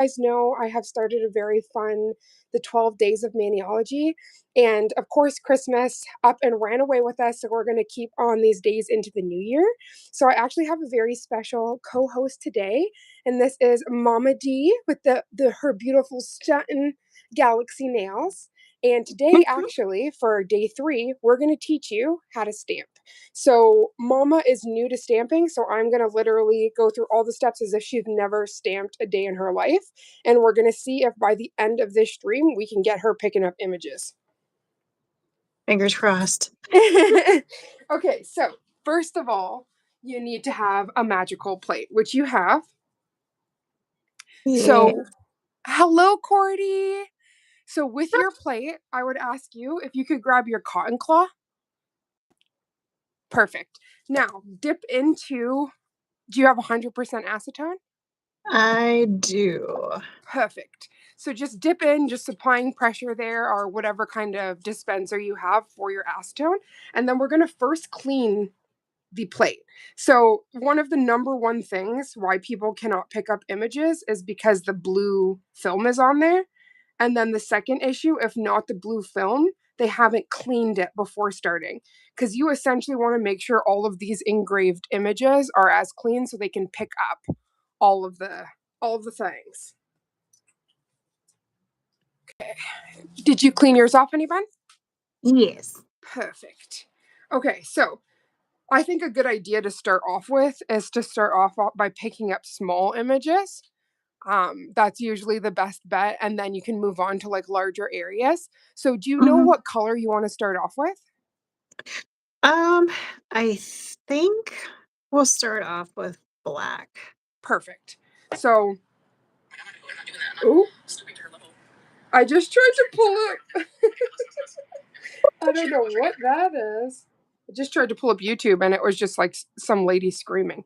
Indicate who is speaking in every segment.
Speaker 1: guys know, I have started a very fun, the 12 days of Maniology. And of course, Christmas up and ran away with us. So we're going to keep on these days into the new year. So I actually have a very special co host today. And this is Mama D with her beautiful stunting galaxy nails. And today, actually, for day 3, we're going to teach you how to stamp. So, Mama is new to stamping, so I'm going to literally go through all the steps as if she's never stamped a day in her life. And we're going to see if by the end of this stream, we can get her picking up images.
Speaker 2: Fingers crossed.
Speaker 1: Okay, so first of all, you need to have a magical plate, which you have.
Speaker 2: Yeah.
Speaker 1: So, hello, Cordy. So, with your plate, I would ask you if you could grab your cotton claw. Perfect. Now, dip into, do you have 100% acetone?
Speaker 2: I do.
Speaker 1: Perfect. So just dip in, just applying pressure there or whatever kind of dispenser you have for your acetone. And then we're going to first clean the plate. So one of the number one things why people cannot pick up images is because the blue film is on there. And then the second issue, if not the blue film, they haven't cleaned it before starting. Because you essentially want to make sure all of these engraved images are as clean so they can pick up all of the things. Okay. Did you clean yours off, anyone?
Speaker 2: Yes.
Speaker 1: Perfect. Okay, so I think a good idea to start off with is to start off by picking up small images. That's usually the best bet, and then you can move on to like larger areas. So do you know what color you want to start off with?
Speaker 2: I think we'll start off with black.
Speaker 1: Perfect. So, ooh, I just tried to pull it. I don't know what that is. I just tried to pull up YouTube, and it was just like some lady screaming.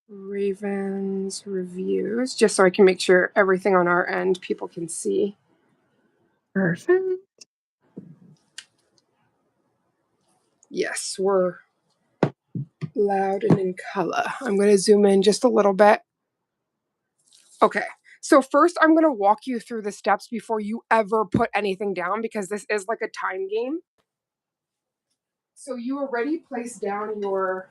Speaker 1: Ravens reviews, just so I can make sure everything on our end people can see.
Speaker 2: Perfect.
Speaker 1: Yes, we're loud and in color. I'm going to zoom in just a little bit. Okay, so first I'm going to walk you through the steps before you ever put anything down because this is like a time game. So you already placed down your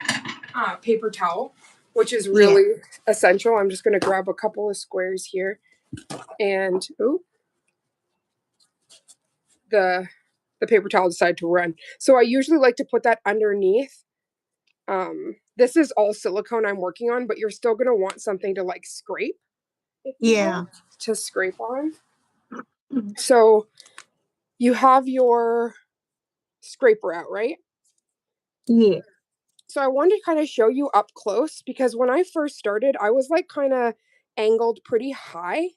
Speaker 1: paper towel, which is really essential. I'm just going to grab a couple of squares here and the paper towel decided to run. So I usually like to put that underneath. This is all silicone I'm working on, but you're still going to want something to like scrape. To scrape on. So you have your scraper out, right?
Speaker 2: Yeah.
Speaker 1: So I wanted to kind of show you up close because when I first started, I was like kind of angled pretty high.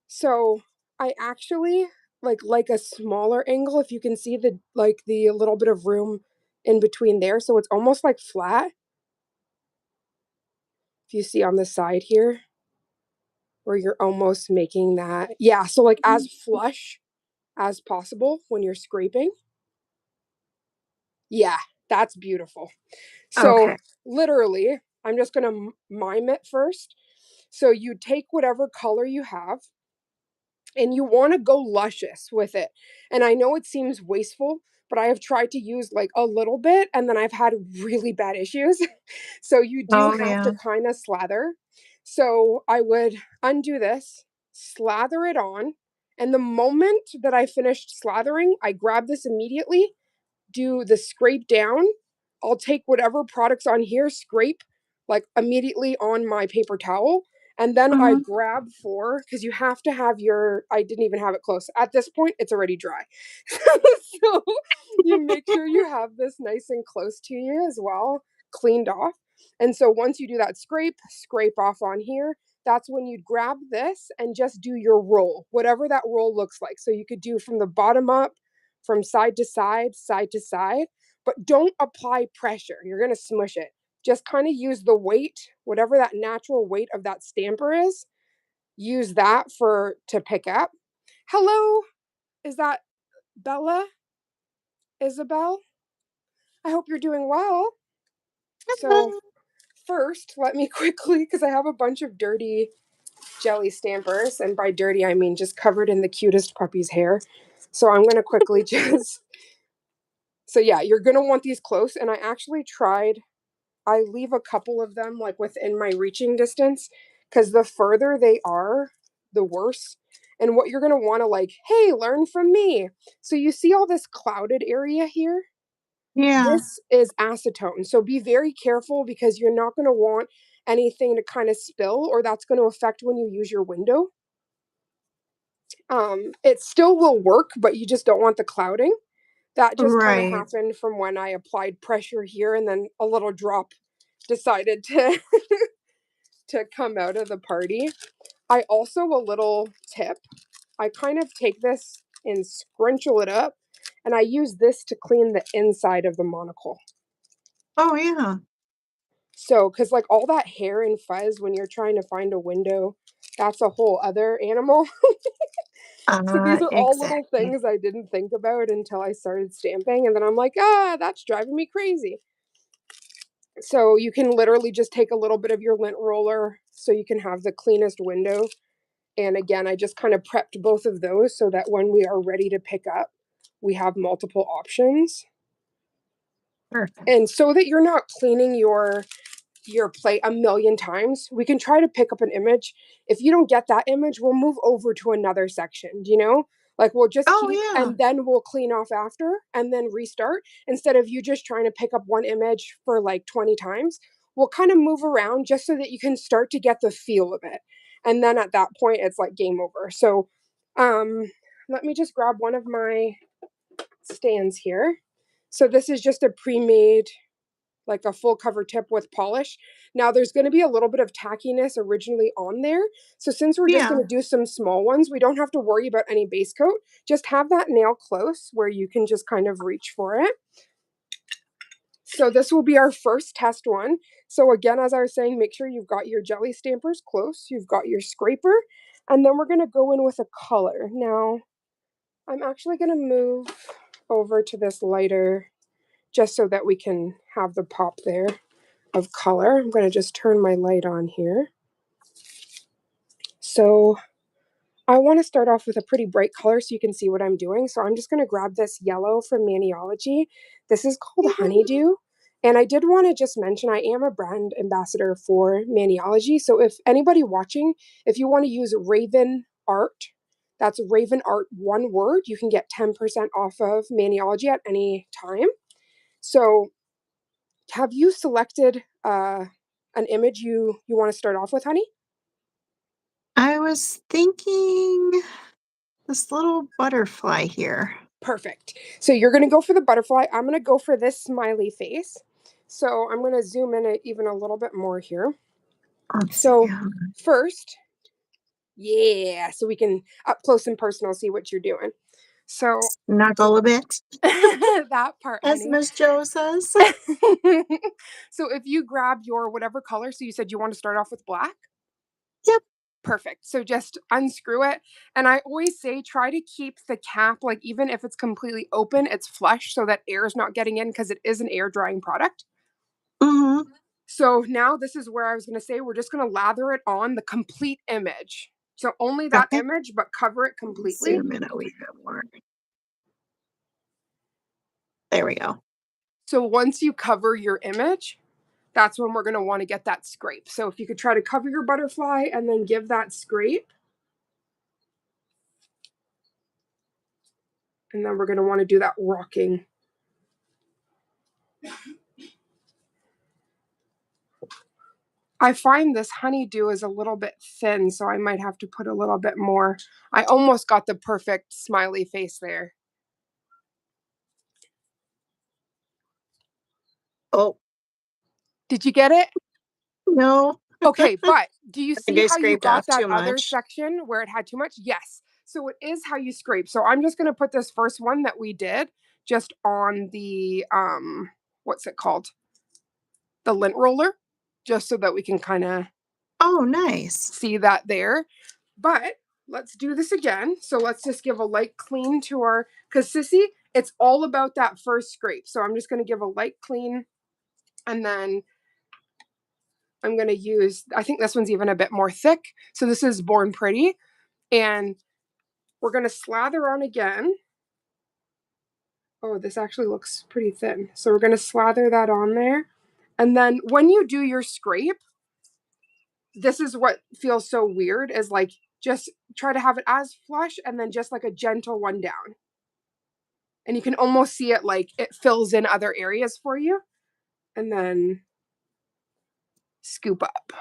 Speaker 1: So I actually like a smaller angle, if you can see the little bit of room in between there. So it's almost like flat. If you see on the side here, where you're almost making that. Yeah, so like as flush as possible when you're scraping. Yeah, that's beautiful. So literally, I'm just going to mime it first. So you take whatever color you have and you want to go luscious with it. And I know it seems wasteful, but I have tried to use like a little bit and then I've had really bad issues. So you do have to kind of slather. So I would undo this, slather it on. And the moment that I finished slathering, I grab this immediately, do the scrape down. I'll take whatever products on here, scrape like immediately on my paper towel. And then I grab because you have to have I didn't even have it close. At this point, it's already dry. So you make sure you have this nice and close to you as well, cleaned off. And so once you do that scrape off on here, that's when you'd grab this and just do your roll, whatever that roll looks like. So you could do from the bottom up, from side to side, but don't apply pressure. You're going to smush it. Just kind of use the weight, whatever that natural weight of that stamper is, use that to pick up. Hello, is that Bella? Isabel? I hope you're doing well. So first, let me quickly, because I have a bunch of dirty jelly stampers, and by dirty I mean just covered in the cutest puppy's hair. So I'm going to quickly just, so yeah, you're going to want these close, and I actually tried, I leave a couple of them like within my reaching distance, because the further they are, the worse. And what you're going to want to like, hey, learn from me. So you see all this clouded area here?
Speaker 2: Yeah.
Speaker 1: This is acetone. So be very careful because you're not going to want anything to kind of spill, or that's going to affect when you use your window. It still will work, but you just don't want the clouding. That just kind of
Speaker 2: Right.
Speaker 1: happened from when I applied pressure here, and then a little drop decided to to come out of the party. I also, a little tip, I kind of take this and scrunchel it up, and I use this to clean the inside of the monocle.
Speaker 2: Oh, yeah.
Speaker 1: So, because like all that hair and fuzz when you're trying to find a window, that's a whole other animal. So these are all little
Speaker 2: Exactly.
Speaker 1: things I didn't think about until I started stamping, and then I'm like, ah, that's driving me crazy. So you can literally just take a little bit of your lint roller so you can have the cleanest window. And again, I just kind of prepped both of those so that when we are ready to pick up, we have multiple options.
Speaker 2: Perfect.
Speaker 1: And so that you're not cleaning your plate a million times, we can try to pick up an image. If you don't get that image, we'll move over to another section, like we'll just
Speaker 2: Oh,
Speaker 1: keep,
Speaker 2: yeah.
Speaker 1: and then we'll clean off after and then restart, instead of you just trying to pick up one image for like 20 times. We'll kind of move around just so that you can start to get the feel of it, and then at that point it's like game over. So um let me just grab one of my stands here. So this is just a pre-made, like a full cover tip with polish. Now there's going to be a little bit of tackiness originally on there. So since we're just
Speaker 2: Yeah.
Speaker 1: going to do some small ones, we don't have to worry about any base coat. Just have that nail close where you can just kind of reach for it. So this will be our first test one. So again, as I was saying, make sure you've got your jelly stampers close, you've got your scraper, and then we're going to go in with a color. Now, I'm actually going to move over to this lighter just so that we can have the pop there of color. I'm going to just turn my light on here. So I want to start off with a pretty bright color so you can see what I'm doing. So I'm just going to grab this yellow from Maniology. This is called Honeydew. And I did want to just mention I am a brand ambassador for Maniology. So if anybody watching, if you want to use Raven Art, that's Raven Art, one word, you can get 10% off of Maniology at any time. So have you selected an image you want to start off with, honey?
Speaker 2: I was thinking this little butterfly here.
Speaker 1: Perfect. So you're going to go for the butterfly. I'm going to go for this smiley face. So I'm going to zoom in even a little bit more here.
Speaker 2: Let's see.
Speaker 1: So first, yeah, so we can up close and personal see what you're doing. So
Speaker 2: Snuggle a bit,
Speaker 1: that part,
Speaker 2: as
Speaker 1: honey.
Speaker 2: Miss Joe says.
Speaker 1: So if you grab your whatever color, so you said you want to start off with black.
Speaker 2: Yep.
Speaker 1: Perfect. So just unscrew it. And I always say try to keep the cap, like even if it's completely open, it's flush so that air is not getting in because it is an air drying product.
Speaker 2: Mm-hmm.
Speaker 1: So now this is where I was going to say we're just going to lather it on the complete image. So only that
Speaker 2: Okay.
Speaker 1: image, but cover it completely.
Speaker 2: Zoom in a wee bit more. There we go.
Speaker 1: So once you cover your image, that's when we're going to want to get that scrape. So if you could try to cover your butterfly and then give that scrape. And then we're going to want to do that rocking. I find this honeydew is a little bit thin, so I might have to put a little bit more. I almost got the perfect smiley face there.
Speaker 2: Oh,
Speaker 1: Did you get it?
Speaker 2: no.
Speaker 1: Okay, but do you
Speaker 2: I think
Speaker 1: see
Speaker 2: I
Speaker 1: how you
Speaker 2: scraped
Speaker 1: got
Speaker 2: off
Speaker 1: that
Speaker 2: too
Speaker 1: other
Speaker 2: much.
Speaker 1: section where it had too much? Yes. So it is how you scrape. So I'm just going to put this first one that we did just on the what's it called? The lint roller, just so that we can kind of
Speaker 2: Oh, nice.
Speaker 1: see that there. But let's do this again. So let's just give a light clean to our, because Sissy, it's all about that first scrape. So I'm just going to give a light clean, and then I'm going to use, I think this one's even a bit more thick. So this is Born Pretty. And we're going to slather on again. Oh, this actually looks pretty thin. So we're going to slather that on there. And then when you do your scrape, this is what feels so weird is like just try to have it as flush and then just like a gentle one down. And you can almost see it like it fills in other areas for you. And then scoop up.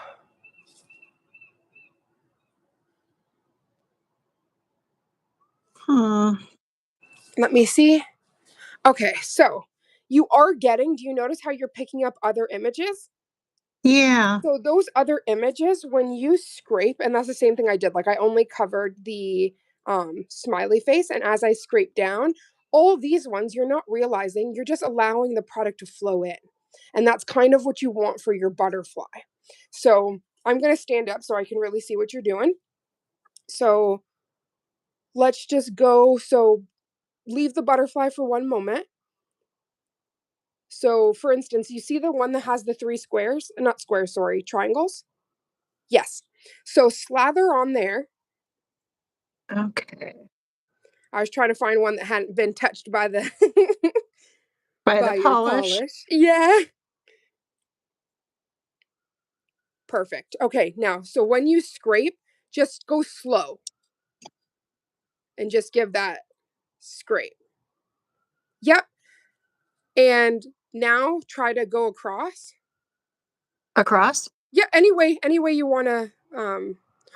Speaker 1: Let me see. Okay, so you are getting, do you notice how you're picking up other images?
Speaker 2: Yeah.
Speaker 1: So those other images, when you scrape, and that's the same thing I did, like I only covered the smiley face, and as I scrape down, all these ones you're not realizing, you're just allowing the product to flow in. And that's kind of what you want for your butterfly. So I'm going to stand up so I can really see what you're doing. So let's just go. So leave the butterfly for one moment. So for instance, you see the one that has the three squares, not squares, sorry, triangles? Yes. So slather on there.
Speaker 2: Okay.
Speaker 1: I was trying to find one that hadn't been touched by the
Speaker 2: By the
Speaker 1: by your
Speaker 2: polish.
Speaker 1: polish. Yeah. Perfect. Okay, now, so when you scrape, just go slow and just give that scrape. Yep. And now try to go across.
Speaker 2: Across?
Speaker 1: Yeah, any way you want to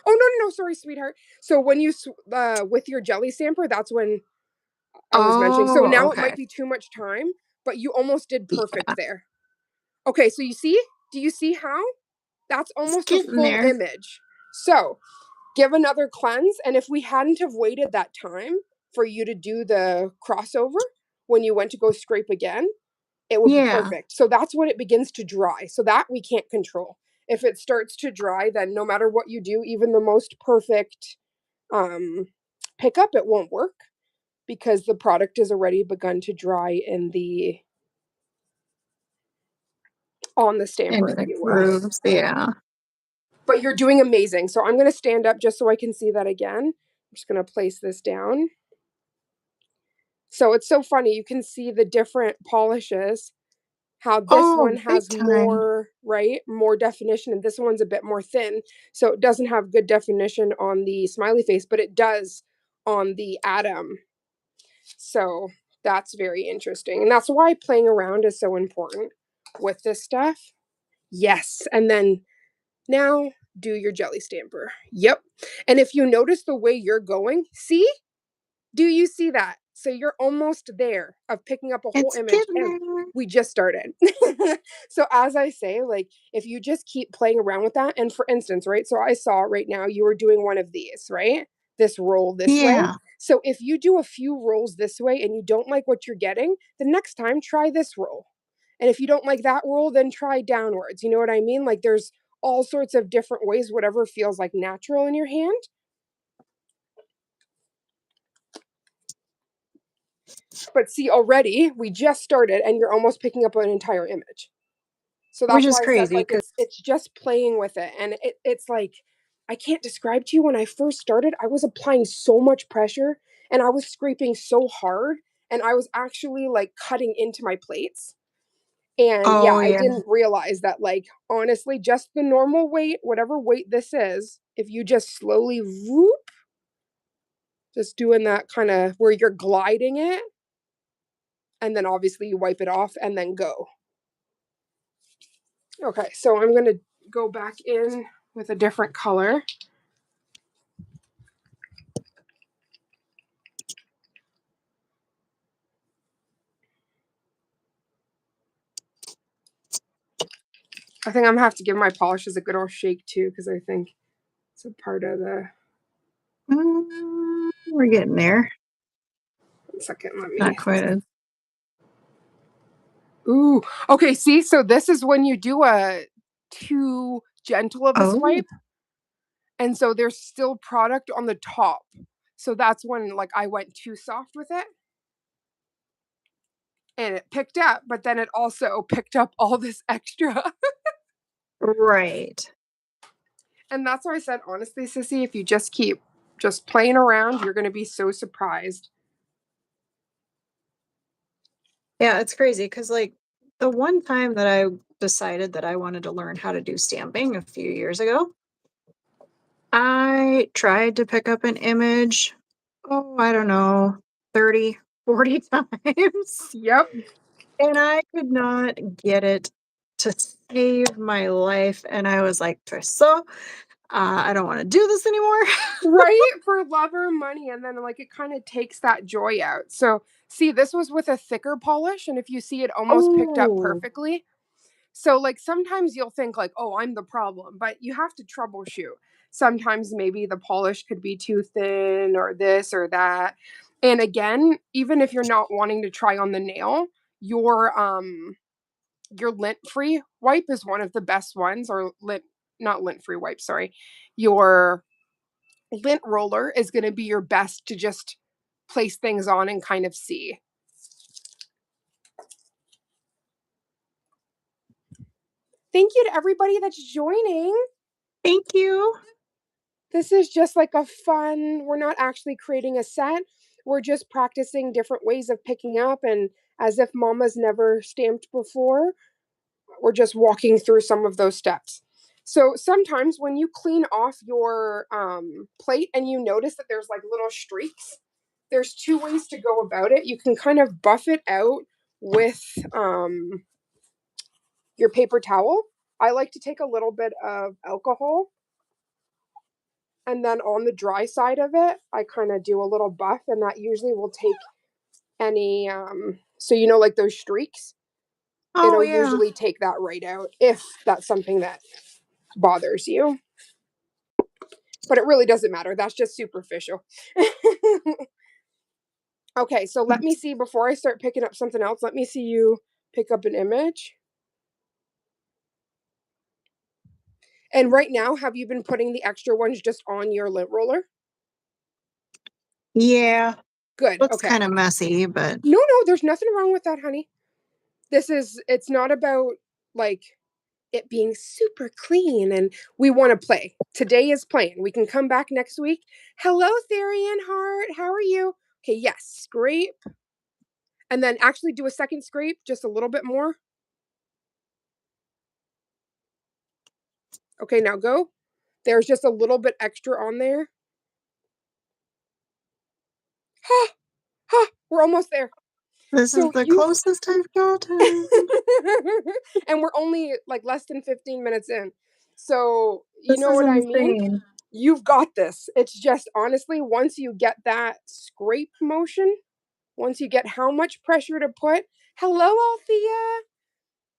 Speaker 1: Oh no, sorry sweetheart. So when you with your jelly stamper, that's when I was mentioning. So
Speaker 2: Oh,
Speaker 1: now it
Speaker 2: okay.
Speaker 1: might be too much time, but you almost did perfect
Speaker 2: Yeah.
Speaker 1: there. Okay, so you see? Do you see how? That's
Speaker 2: It's
Speaker 1: almost a
Speaker 2: getting
Speaker 1: full
Speaker 2: there.
Speaker 1: image. So give another cleanse. And if we hadn't have waited that time for you to do the crossover when you went to go scrape again, it would be
Speaker 2: Yeah.
Speaker 1: perfect. So that's when it begins to dry. So that we can't control. If it starts to dry, then no matter what you do, even the most perfect um, pickup, it won't work because the product has already begun to dry in the on the stamper,
Speaker 2: Into
Speaker 1: if
Speaker 2: the
Speaker 1: you will.
Speaker 2: grooves. Yeah.
Speaker 1: But you're doing amazing. So I'm going to stand up just so I can see that again. I'm just going to place this down. So it's so funny. You can see the different polishes, how this one
Speaker 2: Oh, big
Speaker 1: has
Speaker 2: time.
Speaker 1: more, right? More definition, and this one's a bit more thin. So it doesn't have good definition on the smiley face, but it does on the atom. So that's very interesting. And that's why playing around is so important with this stuff. Yes. And then now do your jelly stamper. Yep. And if you notice the way you're going, see? Do you see that? So you're almost there of picking up a whole
Speaker 2: It's
Speaker 1: image
Speaker 2: getting
Speaker 1: and
Speaker 2: there.
Speaker 1: we just started. So as I say, like if you just keep playing around with that, and for instance, right? So I saw right now you were doing one of these, right? This roll this way.
Speaker 2: Yeah.
Speaker 1: So if you do a few rolls this way and you don't like what you're getting, the next time try this roll. And if you don't like that roll, then try downwards. You know what I mean? Like there's all sorts of different ways, whatever feels like natural in your hand. But see, already we just started and you're almost picking up an entire image. So
Speaker 2: Which
Speaker 1: that's
Speaker 2: is
Speaker 1: why I said
Speaker 2: crazy
Speaker 1: like
Speaker 2: because,
Speaker 1: it's just playing with it. And it's like I can't describe to you when I first started, I was applying so much pressure and I was scraping so hard and I was actually like cutting into my plates. And yeah,
Speaker 2: oh,
Speaker 1: I
Speaker 2: yeah.
Speaker 1: didn't realize that like honestly, just the normal weight, whatever weight this is, if you just slowly whoop, just doing that kind of where you're gliding it, and then obviously you wipe it off and then go. Okay, so I'm going to go back in with a different color. I think I'm going to have to give my polishes a good old shake too because I think it's a part of the.
Speaker 2: We're getting there.
Speaker 1: 1 second, let
Speaker 2: Not
Speaker 1: me.
Speaker 2: quite as.
Speaker 1: Ooh, okay, see, so this is when you do a too gentle of a
Speaker 2: Oh,
Speaker 1: swipe. And so there's still product on the top. So that's when like I went too soft with it. And it picked up, but then it also picked up all this extra.
Speaker 2: Right.
Speaker 1: And that's why I said, honestly, Sissy, if you just keep just playing around, you're going to be so surprised.
Speaker 2: Yeah, it's crazy because, like, the one time that I decided that I wanted to learn how to do stamping a few years ago, I tried to pick up an image, oh, I don't know, 30, 40 times,
Speaker 1: Yep.
Speaker 2: and I could not get it to save my life. And I was like, Trissa, I don't want to do this anymore.
Speaker 1: Right? For love or money. And then, like, it kind of takes that joy out. So, see, this was with a thicker polish. And if you see, it almost picked up
Speaker 2: Oh,
Speaker 1: perfectly. So, like, sometimes you'll think, like, oh, I'm the problem, but you have to troubleshoot. Sometimes maybe the polish could be too thin or this or that. And again, even if you're not wanting to try on the nail, your lint free wipe is one of the best ones, or lint, not lint free wipe, sorry. Your lint roller is going to be your best to just place things on and kind of see. Thank you to everybody that's joining.
Speaker 2: thank you.
Speaker 1: This is just like a fun, we're not actually creating a set. We're just practicing different ways of picking up. And as if mama's never stamped before, we're just walking through some of those steps. So sometimes when you clean off your plate and you notice that there's like little streaks, there's two ways to go about it. You can kind of buff it out with your paper towel. I like to take a little bit of alcohol, and then on the dry side of it, I kind of do a little buff, and that usually will take any, so you know, like those streaks,
Speaker 2: Oh,
Speaker 1: it'll
Speaker 2: yeah.
Speaker 1: usually take that right out if that's something that bothers you. But it really doesn't matter. That's just superficial. Okay, so let me see before I start picking up something else. Let me see you pick up an image. And right now, have you been putting the extra ones just on your lint roller?
Speaker 2: Yeah.
Speaker 1: Good.
Speaker 2: Looks
Speaker 1: Okay.
Speaker 2: kind of messy, but
Speaker 1: No, there's nothing wrong with that, honey. It's not about like it being super clean and we want to play. Today is playing. We can come back next week. Hello, Therian Heart. How are you? Okay, yes, scrape. And then actually do a second scrape, just a little bit more. Okay, now go. There's just a little bit extra on there. Ha, ha, we're almost there.
Speaker 2: this is
Speaker 1: So
Speaker 2: the
Speaker 1: you
Speaker 2: closest I've gotten.
Speaker 1: and we're only like less than 15 minutes in. So, you
Speaker 2: This
Speaker 1: know
Speaker 2: is
Speaker 1: what I mean?
Speaker 2: insane.
Speaker 1: You've got this. It's just honestly, once you get that scrape motion, once you get how much pressure to put, hello, Althea.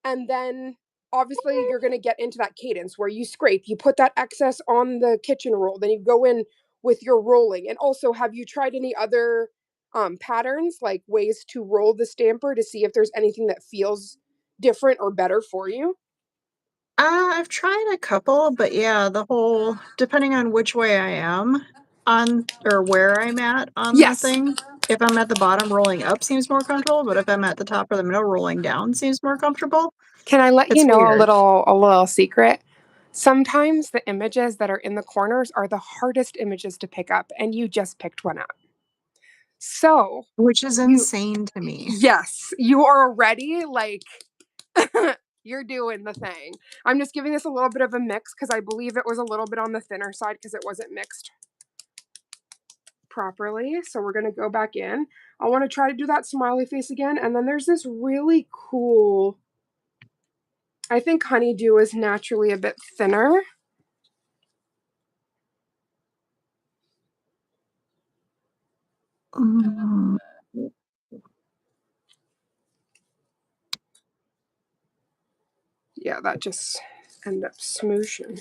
Speaker 1: And then obviously you're going to get into that cadence where you scrape, you put that excess on the kitchen roll, then you go in with your rolling. And also, have you tried any other patterns, like ways to roll the stamper to see if there's anything that feels different or better for you?
Speaker 2: I've tried a couple, but yeah, the whole depending on which way I am on or where I'm at on the
Speaker 1: Yes.
Speaker 2: thing. If I'm at the bottom, rolling up seems more comfortable, but if I'm at the top or the middle, rolling down seems more comfortable.
Speaker 1: Can I let you
Speaker 2: It's
Speaker 1: know
Speaker 2: weird.
Speaker 1: a little secret? Sometimes the images that are in the corners are the hardest images to pick up, and you just picked one up. So,
Speaker 2: Which is
Speaker 1: you
Speaker 2: insane to me.
Speaker 1: yes, you are already like you're doing the thing. I'm just giving this a little bit of a mix because I believe it was a little bit on the thinner side because it wasn't mixed properly. So we're going to go back in. I want to try to do that smiley face again. And then there's this really cool, I think honeydew is naturally a bit thinner.
Speaker 2: Mm.
Speaker 1: Yeah, that just ended up smooshing.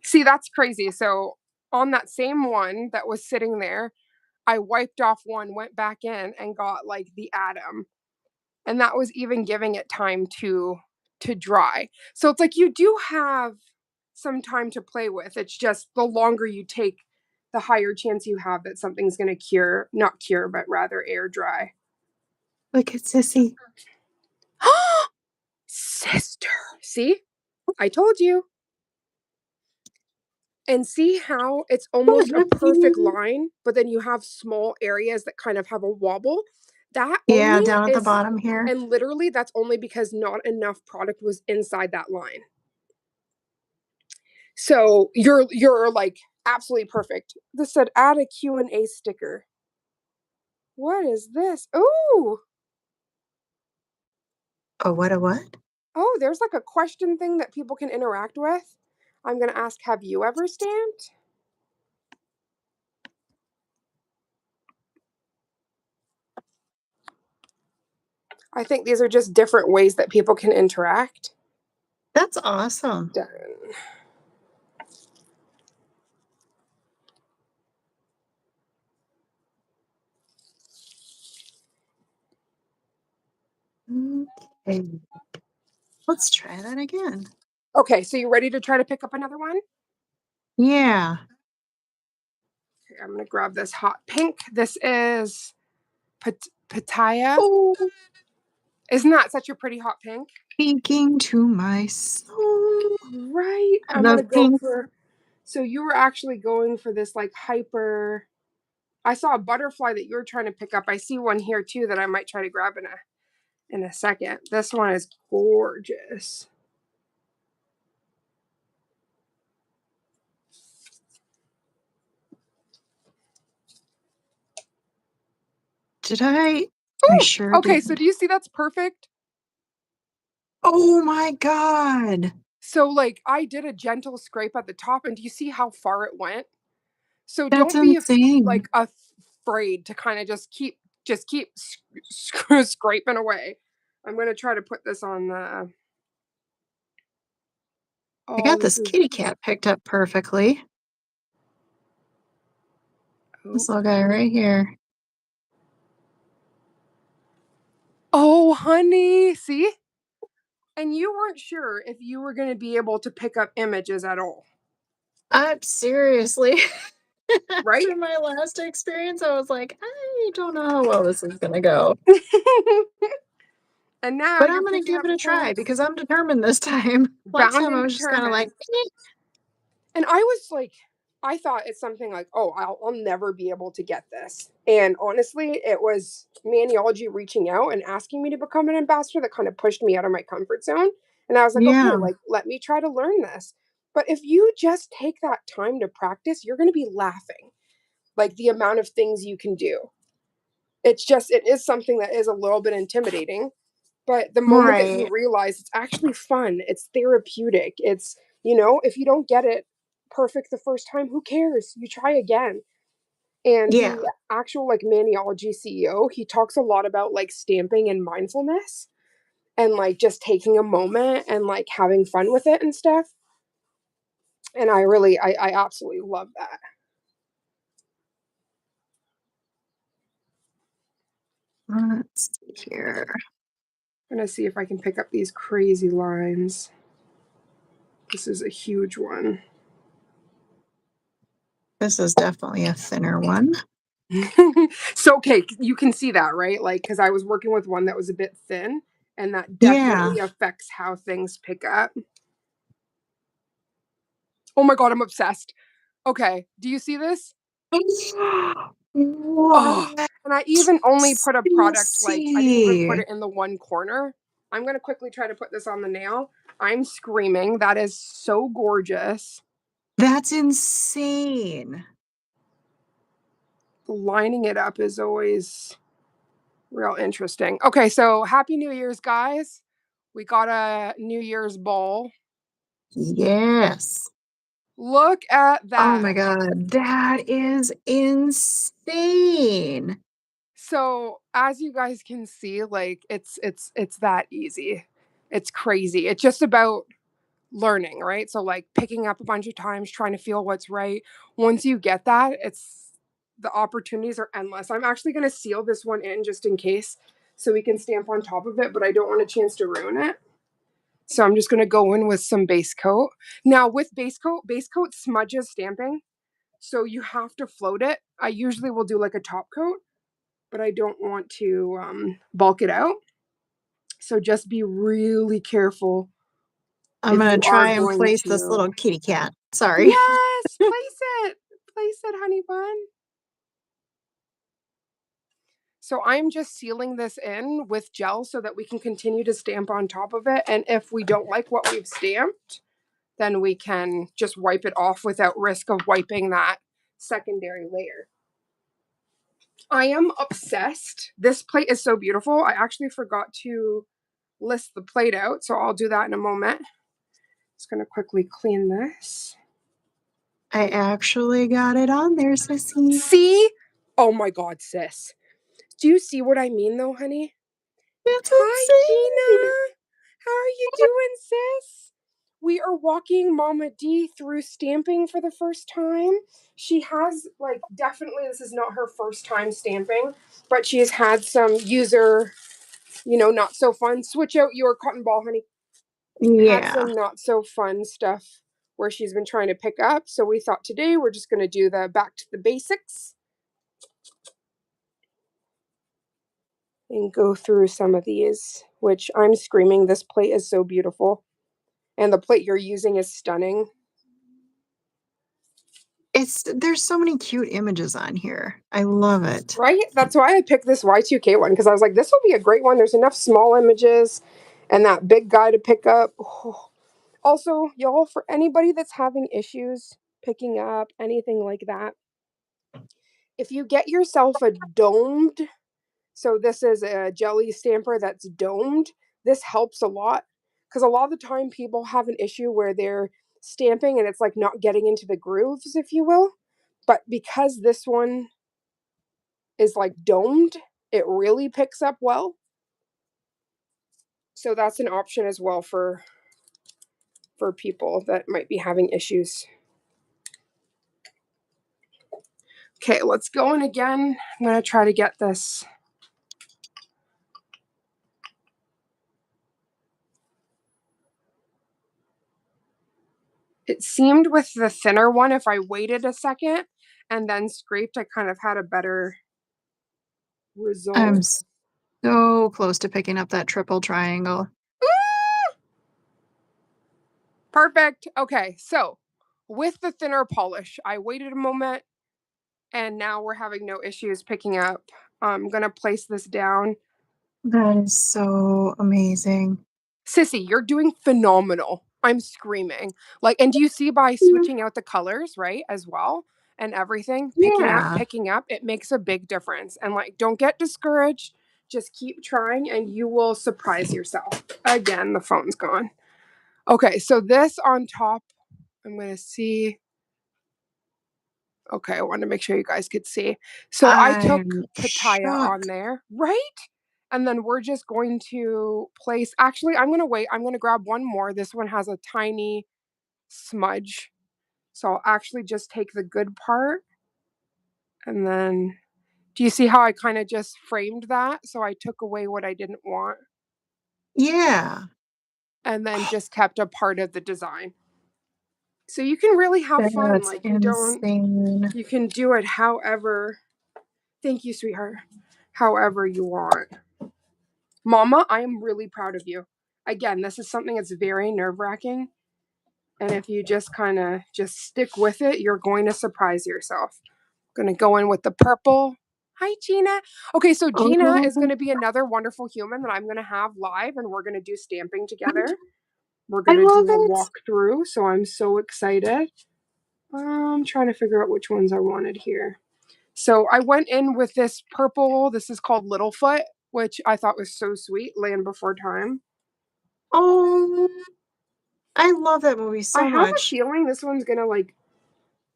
Speaker 1: See, that's crazy. So on that same one that was sitting there, I wiped off one, went back in, and got like the atom. And that was even giving it time to dry. So it's like you do have some time to play with. It's just the longer you take, the higher chance you have that something's going to cure, not cure, but rather air dry.
Speaker 2: Look at Sissy.
Speaker 1: sister. See? I told you. And see how it's almost a perfect line, but then you have small areas that kind of have a wobble? That
Speaker 2: Yeah,
Speaker 1: only
Speaker 2: down at the
Speaker 1: is,
Speaker 2: bottom here.
Speaker 1: and literally that's only because not enough product was inside that line. So you're like absolutely perfect. This said add a Q&A sticker. What is this? Ooh.
Speaker 2: Oh, what a what?
Speaker 1: Oh, there's like a question thing that people can interact with. I'm going to ask, have you ever stamped? I think these are just different ways that people can interact.
Speaker 2: That's awesome.
Speaker 1: Done.
Speaker 2: Okay. Let's try that again.
Speaker 1: Okay, so you ready to try to pick up another one?
Speaker 2: Yeah.
Speaker 1: Okay, I'm going to grab this hot pink. This is Pitaya.
Speaker 2: Oh,
Speaker 1: Isn't that such a pretty hot pink?
Speaker 2: speaking to my soul.
Speaker 1: Right.
Speaker 2: I
Speaker 1: I'm going to
Speaker 2: love
Speaker 1: go
Speaker 2: pink.
Speaker 1: for. So you were actually going for this like hyper. I saw a butterfly that you were trying to pick up. I see one here too that I might try to grab in a second. This one is gorgeous.
Speaker 2: Did I? I
Speaker 1: Oh,
Speaker 2: sure
Speaker 1: okay. So
Speaker 2: did.
Speaker 1: do you see that's perfect?
Speaker 2: Oh my God.
Speaker 1: So like I did a gentle scrape at the top, and do you see how far it went? So
Speaker 2: That's
Speaker 1: don't be
Speaker 2: insane.
Speaker 1: like afraid to kind of just keep scraping away. I'm gonna try to put this on the.
Speaker 2: I
Speaker 1: Oh,
Speaker 2: got
Speaker 1: this
Speaker 2: this
Speaker 1: is.
Speaker 2: kitty cat picked up perfectly.
Speaker 1: Oh,
Speaker 2: This little guy right here.
Speaker 1: oh, honey, see? And you weren't sure if you were gonna be able to pick up images at all,
Speaker 2: I'm seriously.
Speaker 1: right?
Speaker 2: After my last experience, I was like, I don't know how well this is gonna go.
Speaker 1: And now
Speaker 2: But
Speaker 1: you're
Speaker 2: I'm gonna
Speaker 1: picking
Speaker 2: give
Speaker 1: up
Speaker 2: it a try
Speaker 1: plants,
Speaker 2: because I'm determined this time. Last
Speaker 1: bound
Speaker 2: time I
Speaker 1: and
Speaker 2: was just kind of like,
Speaker 1: determined. And I was like, I thought it's something like, oh, I'll never be able to get this. And honestly, it was Maniology reaching out and asking me to become an ambassador that kind of pushed me out of my comfort zone. And I was like, okay,
Speaker 2: yeah,
Speaker 1: like, let me try to learn this. But if you just take that time to practice, you're going to be laughing like the amount of things you can do. It is something that is a little bit intimidating. But the moment that you
Speaker 2: right.
Speaker 1: realize it's actually fun, it's therapeutic, it's, if you don't get it perfect the first time, who cares? You try again. And the
Speaker 2: Yeah,
Speaker 1: actual like Maniology CEO, he talks a lot about like stamping and mindfulness and like just taking a moment and like having fun with it and stuff. And I absolutely love that.
Speaker 2: let's see here.
Speaker 1: I'm gonna see if I can pick up these crazy lines. This is a huge one.
Speaker 2: This is definitely a thinner one.
Speaker 1: So okay, you can see that, right? Like, because I was working with one that was a bit thin, and that
Speaker 2: Yeah.
Speaker 1: definitely affects how things pick up. Oh my god, I'm obsessed. Okay, do you see this? Oh,
Speaker 2: What?
Speaker 1: and I even only put a product, like I didn't even put
Speaker 2: See.
Speaker 1: it in the one corner. I'm gonna quickly try to put this on the nail. I'm screaming. That is so gorgeous.
Speaker 2: That's insane.
Speaker 1: Lining it up is always real interesting. Okay, so happy New Year's, guys. We got a New Year's ball.
Speaker 2: Yes.
Speaker 1: Look at
Speaker 2: Oh
Speaker 1: that.
Speaker 2: my God, that is insane.
Speaker 1: So, as you guys can see, like it's that easy. It's crazy. It's just about learning, right? So like picking up a bunch of times, trying to feel what's right. Once you get that, it's the opportunities are endless. I'm actually going to seal this one in just in case so we can stamp on top of it, but I don't want a chance to ruin it. So I'm just going to go in with some base coat. Now with base coat smudges stamping. So you have to float it. I usually will do like a top coat, but I don't want to bulk it out. So just be really careful
Speaker 2: I'm
Speaker 1: if
Speaker 2: gonna
Speaker 1: you are
Speaker 2: try and
Speaker 1: going
Speaker 2: place this
Speaker 1: to.
Speaker 2: little kitty cat. Sorry.
Speaker 1: Yes, place it. Place it, honey bun. So I'm just sealing this in with gel so that we can continue to stamp on top of it. And if we don't like what we've stamped, then we can just wipe it off without risk of wiping that secondary layer. I am obsessed. This plate is so beautiful. I actually forgot to list the plate out, so I'll do that in a moment. Just going to quickly clean this.
Speaker 2: I actually got it on there, sissy.
Speaker 1: See? Oh my god, sis. Do you see what I mean though, honey?
Speaker 2: That's
Speaker 1: Hi,
Speaker 2: insane.
Speaker 1: Gina. How are you doing, sis? We are walking Mama D through stamping for the first time. She has, like, definitely, this is not her first time stamping, but she has had some user, not so fun. Switch out your cotton ball, honey. Had
Speaker 2: Yeah.
Speaker 1: some not so fun stuff where she's been trying to pick up. So we thought today we're just going to do the back to the basics and go through some of these, which I'm screaming. This plate is so beautiful. And the plate you're using is stunning.
Speaker 2: There's so many cute images on here. I love it.
Speaker 1: Right? That's why I picked this Y2K one, because I was like, this will be a great one. There's enough small images and that big guy to pick up. Oh. Also, y'all, for anybody that's having issues picking up anything like that, if you get yourself a domed, so this is a jelly stamper that's domed, this helps a lot, because a lot of the time people have an issue where they're stamping and it's like not getting into the grooves, if you will. But because this one is like domed, it really picks up well. So that's an option as well for people that might be having issues. Okay, let's go in again. I'm going to try to get this. It seemed with the thinner one, if I waited a second and then scraped, I kind of had a better
Speaker 2: I'm
Speaker 1: result.
Speaker 2: so close to picking up that triple triangle.
Speaker 1: Perfect. Okay, so with the thinner polish, I waited a moment and now we're having no issues picking up. I'm going to place this down.
Speaker 2: That is so amazing.
Speaker 1: Sissy, you're doing phenomenal. I'm screaming. Like, and do you see by switching out the colors, right, as well, and everything,
Speaker 2: Yeah.
Speaker 1: picking up, it makes a big difference. And like, don't get discouraged. Just keep trying and you will surprise yourself. Again, the phone's gone. Okay, so this on top, I'm going to see. Okay, I wanted to make sure you guys could see. So I took
Speaker 2: I'm
Speaker 1: Pitaya on
Speaker 2: shocked.
Speaker 1: there, right? And then we're just going to place. Actually, I'm going to wait. I'm going to grab one more. This one has a tiny smudge. So I'll actually just take the good part. And then, do you see how I kind of just framed that? So I took away what I didn't want
Speaker 2: Yeah.
Speaker 1: and then just kept a part of the design. So you can really have fun.
Speaker 2: That's
Speaker 1: Like,
Speaker 2: insane.
Speaker 1: you can do it however. Thank you, sweetheart. However you want. Mama, I am really proud of you. Again, this is something that's very nerve-wracking. And if you just kind of just stick with it, you're going to surprise yourself. I'm going to go in with the purple. Hi, Gina. Okay, so Gina is going
Speaker 2: Oh,
Speaker 1: to be another wonderful human that I'm going to have live, and we're going to do stamping together. We're
Speaker 2: I
Speaker 1: going to
Speaker 2: love
Speaker 1: do a
Speaker 2: it.
Speaker 1: walkthrough, so I'm so excited. I'm trying to figure out which ones I wanted here. So I went in with this purple. This is called Littlefoot, which I thought was so sweet. Land Before Time.
Speaker 2: Oh, I love that movie
Speaker 1: I
Speaker 2: so
Speaker 1: have a
Speaker 2: much.
Speaker 1: feeling this one's gonna like,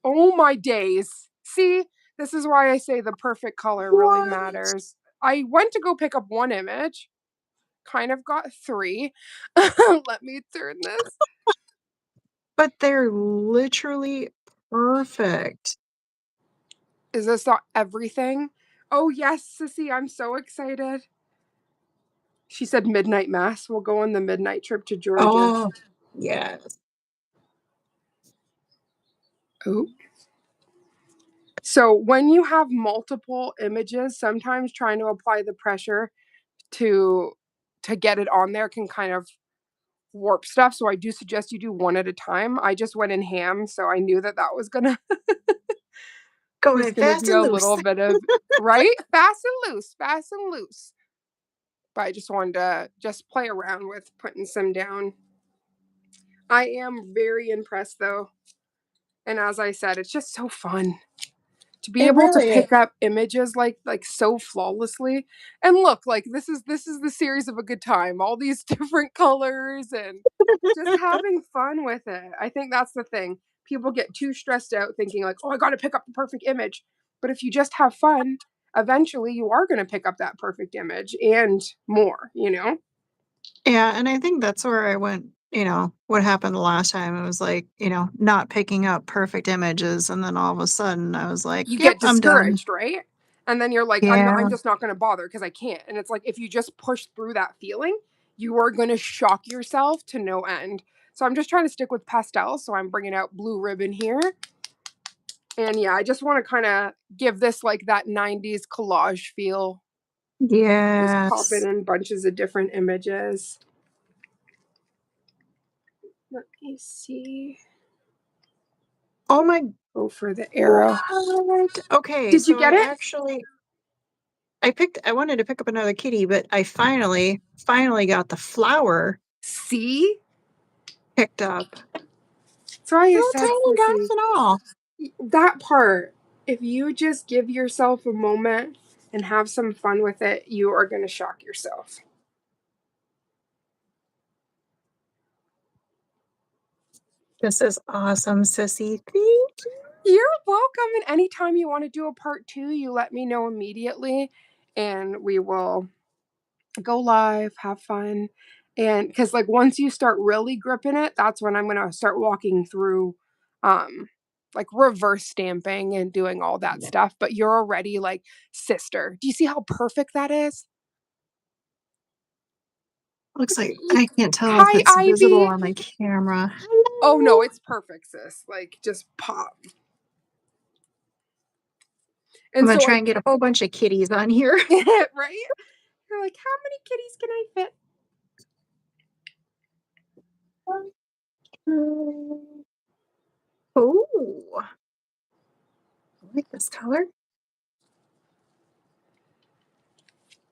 Speaker 1: oh my days. See, this is why I say the perfect color really
Speaker 2: What?
Speaker 1: matters. I went to go pick up one image, kind of got three. Let me turn this.
Speaker 2: But they're literally perfect.
Speaker 1: Is this not everything? Oh, yes, Sissy, I'm so excited. She said midnight mass. We'll go on the midnight trip to Georgia.
Speaker 2: Oh, yes.
Speaker 1: Oh. So when you have multiple images, sometimes trying to apply the pressure to to get it on there can kind of warp stuff. So I do suggest you do one at a time. I just went in ham, so I knew that that
Speaker 2: Go
Speaker 1: was
Speaker 2: ahead,
Speaker 1: gonna
Speaker 2: fast
Speaker 1: be
Speaker 2: and
Speaker 1: a
Speaker 2: loose.
Speaker 1: little bit of right, fast and loose, fast and loose. But I just wanted to just play around with putting some down. I am very impressed though, and as I said, it's just so fun to be
Speaker 2: It
Speaker 1: able to
Speaker 2: really is.
Speaker 1: pick up images like so flawlessly. And look, like this is the series of a good time, all these different colors and just having fun with it. I think that's the thing. People get too stressed out thinking like, oh, I got to pick up the perfect image. But if you just have fun, eventually you are going to pick up that perfect image and more.
Speaker 2: Yeah, and I think that's where I went, what happened the last time. It was like, not picking up perfect images, and then all of a sudden I was like,
Speaker 1: You
Speaker 2: "Yep,
Speaker 1: get
Speaker 2: I'm done."
Speaker 1: discouraged, right? And then you're like, I'm
Speaker 2: Yeah.
Speaker 1: just not going to bother because I can't. And it's like if you just push through that feeling, you are going to shock yourself to no end. So I'm just trying to stick with pastels. So I'm bringing out blue ribbon here. And yeah, I just want to kind of give this like that 90s collage feel. Just pop it
Speaker 2: Yes.
Speaker 1: in bunches of different images. Let me see.
Speaker 2: Oh my
Speaker 1: Go for the arrow.
Speaker 2: what? Okay,
Speaker 1: Did you
Speaker 2: so
Speaker 1: get it?
Speaker 2: I wanted to pick up another kitty, but I finally got the flower
Speaker 1: See?
Speaker 2: picked up.
Speaker 1: That's why I
Speaker 2: Little
Speaker 1: said,
Speaker 2: tiny dots
Speaker 1: Sissy,
Speaker 2: and all.
Speaker 1: that part, if you just give yourself a moment and have some fun with it, you are going to shock yourself.
Speaker 2: This is awesome, Sissy. Thank you.
Speaker 1: You're welcome. And anytime you want to do a part two, you let me know immediately and we will go live, have fun. And because, like, once you start really gripping it, that's when I'm going to start walking through, um, like reverse stamping and doing all that stuff. But you're already like, sister, do you see how perfect that is?
Speaker 2: Looks like I can't tell if
Speaker 1: Hi,
Speaker 2: it's visible
Speaker 1: Ivy.
Speaker 2: on my camera.
Speaker 1: Oh no,
Speaker 2: Hello.
Speaker 1: it's perfect, sis. Like just pop. And
Speaker 2: I'm gonna
Speaker 1: so
Speaker 2: try
Speaker 1: I
Speaker 2: and get a whole bunch of kitties on here.
Speaker 1: right? You're like, how many kitties can I fit?
Speaker 2: Oh, I like this color.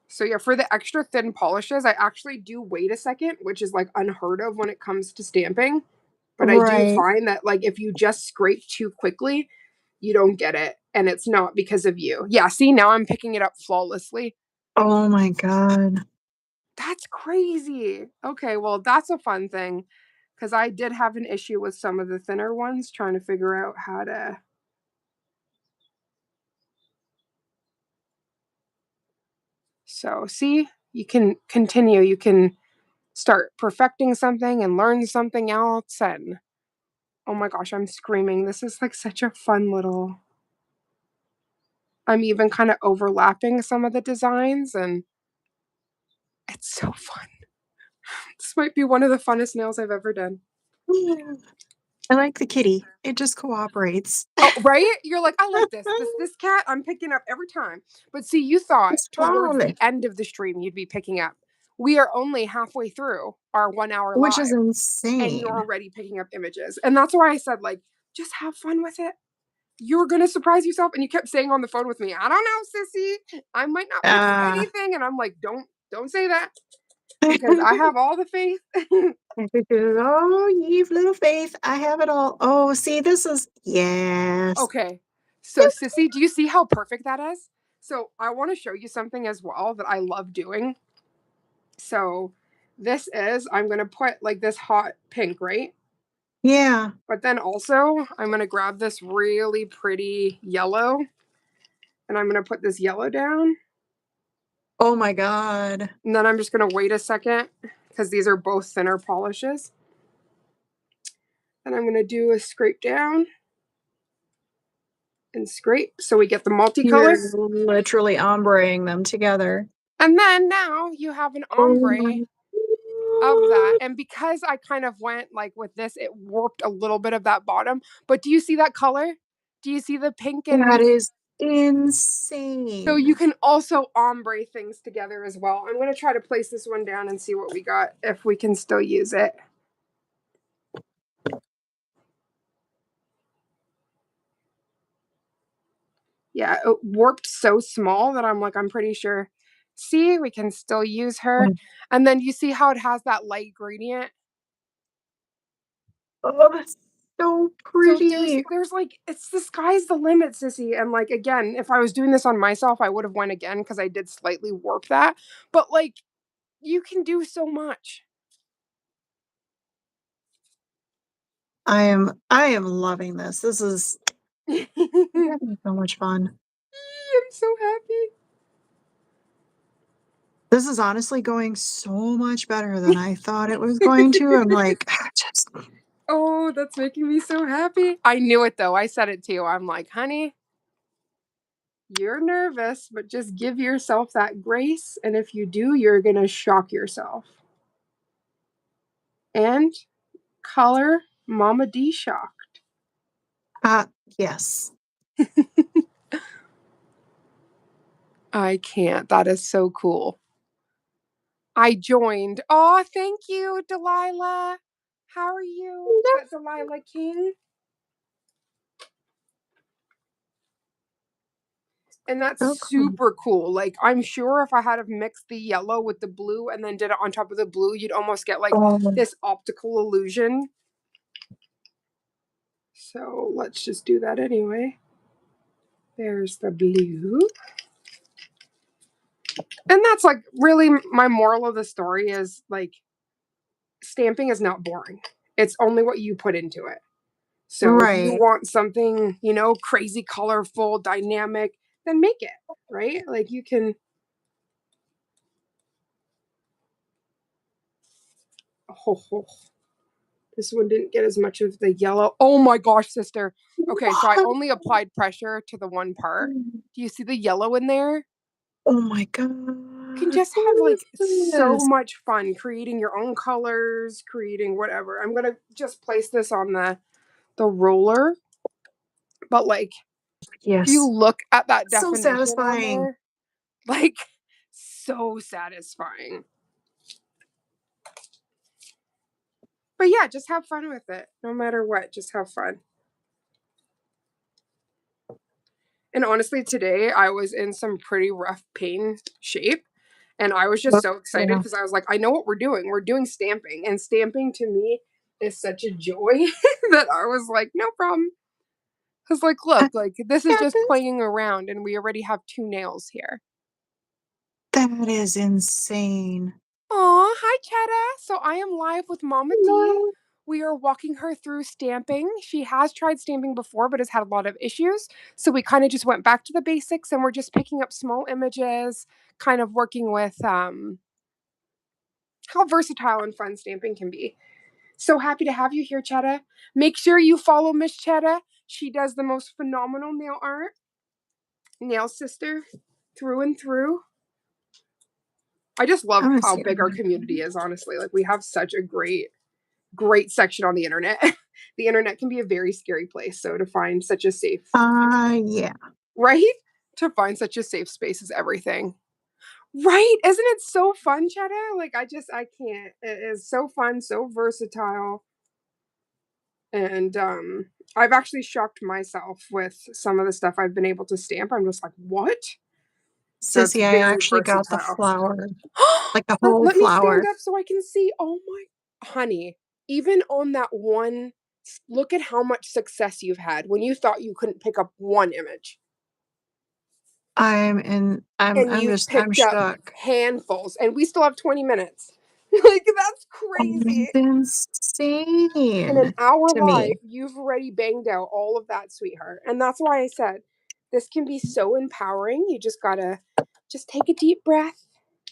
Speaker 1: So yeah, for the extra thin polishes, I actually do wait a second, which is like unheard of when it comes to stamping. But I do
Speaker 2: Right.
Speaker 1: find that like if you just scrape too quickly, you don't get it. And it's not because of you. Yeah, see, now I'm picking it up flawlessly.
Speaker 2: Oh my God.
Speaker 1: That's crazy. Okay, well, that's a fun thing because I did have an issue with some of the thinner ones trying to figure out how to. So, see, you can continue. You can start perfecting something and learn something else. And oh my gosh, I'm screaming. This is like such a fun little. I'm even kind of overlapping some of the designs, and it's so fun. This might be one of the funnest nails I've ever done.
Speaker 2: Yeah. I like the kitty. It just cooperates.
Speaker 1: Oh, right? You're like, I like this. This cat I'm picking up every time. But see, you thought
Speaker 2: It's
Speaker 1: towards the
Speaker 2: flawless,
Speaker 1: end of the stream you'd be picking up. We are only halfway through our 1 hour
Speaker 2: which is
Speaker 1: live, and you're
Speaker 2: insane.
Speaker 1: already picking up images. And that's why I said, like, just have fun with it. You're gonna surprise yourself. And you kept saying on the phone with me, I don't know, sissy. I might not pick up
Speaker 2: Uh,
Speaker 1: anything. And I'm like, don't say that because I have all the faith.
Speaker 2: oh, you've little faith. I have it all. Oh, see, this is yes.
Speaker 1: Okay. So, sissy, do you see how perfect that is? So, I want to show you something as well that I love doing. So, I'm going to put like this hot pink, right?
Speaker 2: Yeah.
Speaker 1: But then also, I'm going to grab this really pretty yellow and I'm going to put this yellow down.
Speaker 2: Oh my God.
Speaker 1: And then I'm just going to wait a second because these are both thinner polishes. And I'm going to do a scrape down and scrape so we get the multicolor.
Speaker 2: You're literally ombreing them together.
Speaker 1: And then now you have an
Speaker 2: Oh my
Speaker 1: ombre of that. And because I kind of went like with this, it warped a little bit of that bottom. But do you see that color? Do you see the pink
Speaker 2: God.
Speaker 1: and
Speaker 2: That is.
Speaker 1: So you
Speaker 2: insane.
Speaker 1: can also ombre things together as well. I'm going to try to place this one down and see what we got, if we can still use it. Yeah, it warped so small that I'm like, I'm pretty sure. See, we can still use her. And then you see how it has that light gradient?
Speaker 2: Oh, that's so
Speaker 1: So there's
Speaker 2: pretty.
Speaker 1: there's like, it's the sky's the limit, sissy. And like, again, if I was doing this on myself, I would have went again because I did slightly warp that. But like, you can do so much.
Speaker 2: I am loving this. This is
Speaker 1: I'm
Speaker 2: having so much fun.
Speaker 1: so happy.
Speaker 2: This is honestly going so much better than I thought it was going to. I'm like, just
Speaker 1: Oh, that's making me so happy. I knew it though. I said it to you. I'm like, honey, you're nervous, but just give yourself that grace. And if you do, you're going to shock yourself. And color MamaD shocked.
Speaker 2: yes.
Speaker 1: I can't. That is so cool. I joined. Oh, thank you, Delilah. How are you? Is that Delilah King? And that's
Speaker 2: So cool.
Speaker 1: super cool. Like, I'm sure if I had have mixed the yellow with the blue and then did it on top of the blue, you'd almost get like
Speaker 2: Oh,
Speaker 1: this optical illusion. So let's just do that anyway. There's the blue. And that's like really my moral of the story is like, stamping is not boring. It's only what you put into it. So if you
Speaker 2: right.
Speaker 1: want something, crazy, colorful, dynamic, then make it, right? Like you can. Oh, oh, this one didn't get as much of the yellow. Oh my gosh, sister. Okay, so I
Speaker 2: What?
Speaker 1: only applied pressure to the one part. Do you see the yellow in there?
Speaker 2: Oh my
Speaker 1: You can
Speaker 2: god.
Speaker 1: just have
Speaker 2: What
Speaker 1: like
Speaker 2: is
Speaker 1: so
Speaker 2: this?
Speaker 1: much fun creating your own colors, creating whatever. I'm gonna just place this on the roller, but like if you
Speaker 2: Yes.
Speaker 1: look at that
Speaker 2: So
Speaker 1: definition on
Speaker 2: satisfying.
Speaker 1: there, like so satisfying. But yeah, just have fun with it. No matter what, just have fun. And honestly, today I was in some pretty rough pain shape. And I was just
Speaker 2: Look,
Speaker 1: so excited
Speaker 2: yeah.
Speaker 1: because I was like, I know what we're doing. We're doing stamping. And stamping to me is such a joy that I was like, no problem. Because, like,
Speaker 2: I
Speaker 1: look, like, this is
Speaker 2: got
Speaker 1: just
Speaker 2: this.
Speaker 1: playing around, and we already have two nails here.
Speaker 2: That is insane.
Speaker 1: Aw, hi, Chetta. So I am live with Mama D.
Speaker 2: No.
Speaker 1: We are walking her through stamping. She has tried stamping before, but has had a lot of issues. So we kind of just went back to the basics, and we're just picking up small images, kind of working with how versatile and fun stamping can be. So happy to have you here, Chetta. Make sure you follow Miss Chetta. She does the most phenomenal nail art. Nail sister through and through. I just love
Speaker 2: I'm gonna
Speaker 1: how
Speaker 2: see.
Speaker 1: big our community is, honestly. Like, we have such a great section on the internet. The internet can be a very scary place. So to find such a safe,
Speaker 2: Yeah.
Speaker 1: right? To find such a safe space is everything. Right? Isn't it so fun, Chetta? Like, I can't. It is so fun, so versatile. And I've actually shocked myself with some of the stuff I've been able to stamp. I'm just like, what? So it's
Speaker 2: Sissy, I
Speaker 1: very
Speaker 2: actually got the
Speaker 1: versatile.
Speaker 2: flower, like the whole
Speaker 1: Let me stand
Speaker 2: flower.
Speaker 1: up so I can see. Oh my, honey, even on that one, look at how much success you've had when you thought you couldn't pick up one image. And
Speaker 2: I'm
Speaker 1: you've
Speaker 2: just I'm
Speaker 1: picked up
Speaker 2: shook.
Speaker 1: handfuls, and we still have 20 minutes. Like, that's crazy.
Speaker 2: It's
Speaker 1: In an
Speaker 2: insane
Speaker 1: hour
Speaker 2: to me.
Speaker 1: live, you've already banged out all of that, sweetheart. And that's why I said this can be so empowering. You just gotta just take a deep breath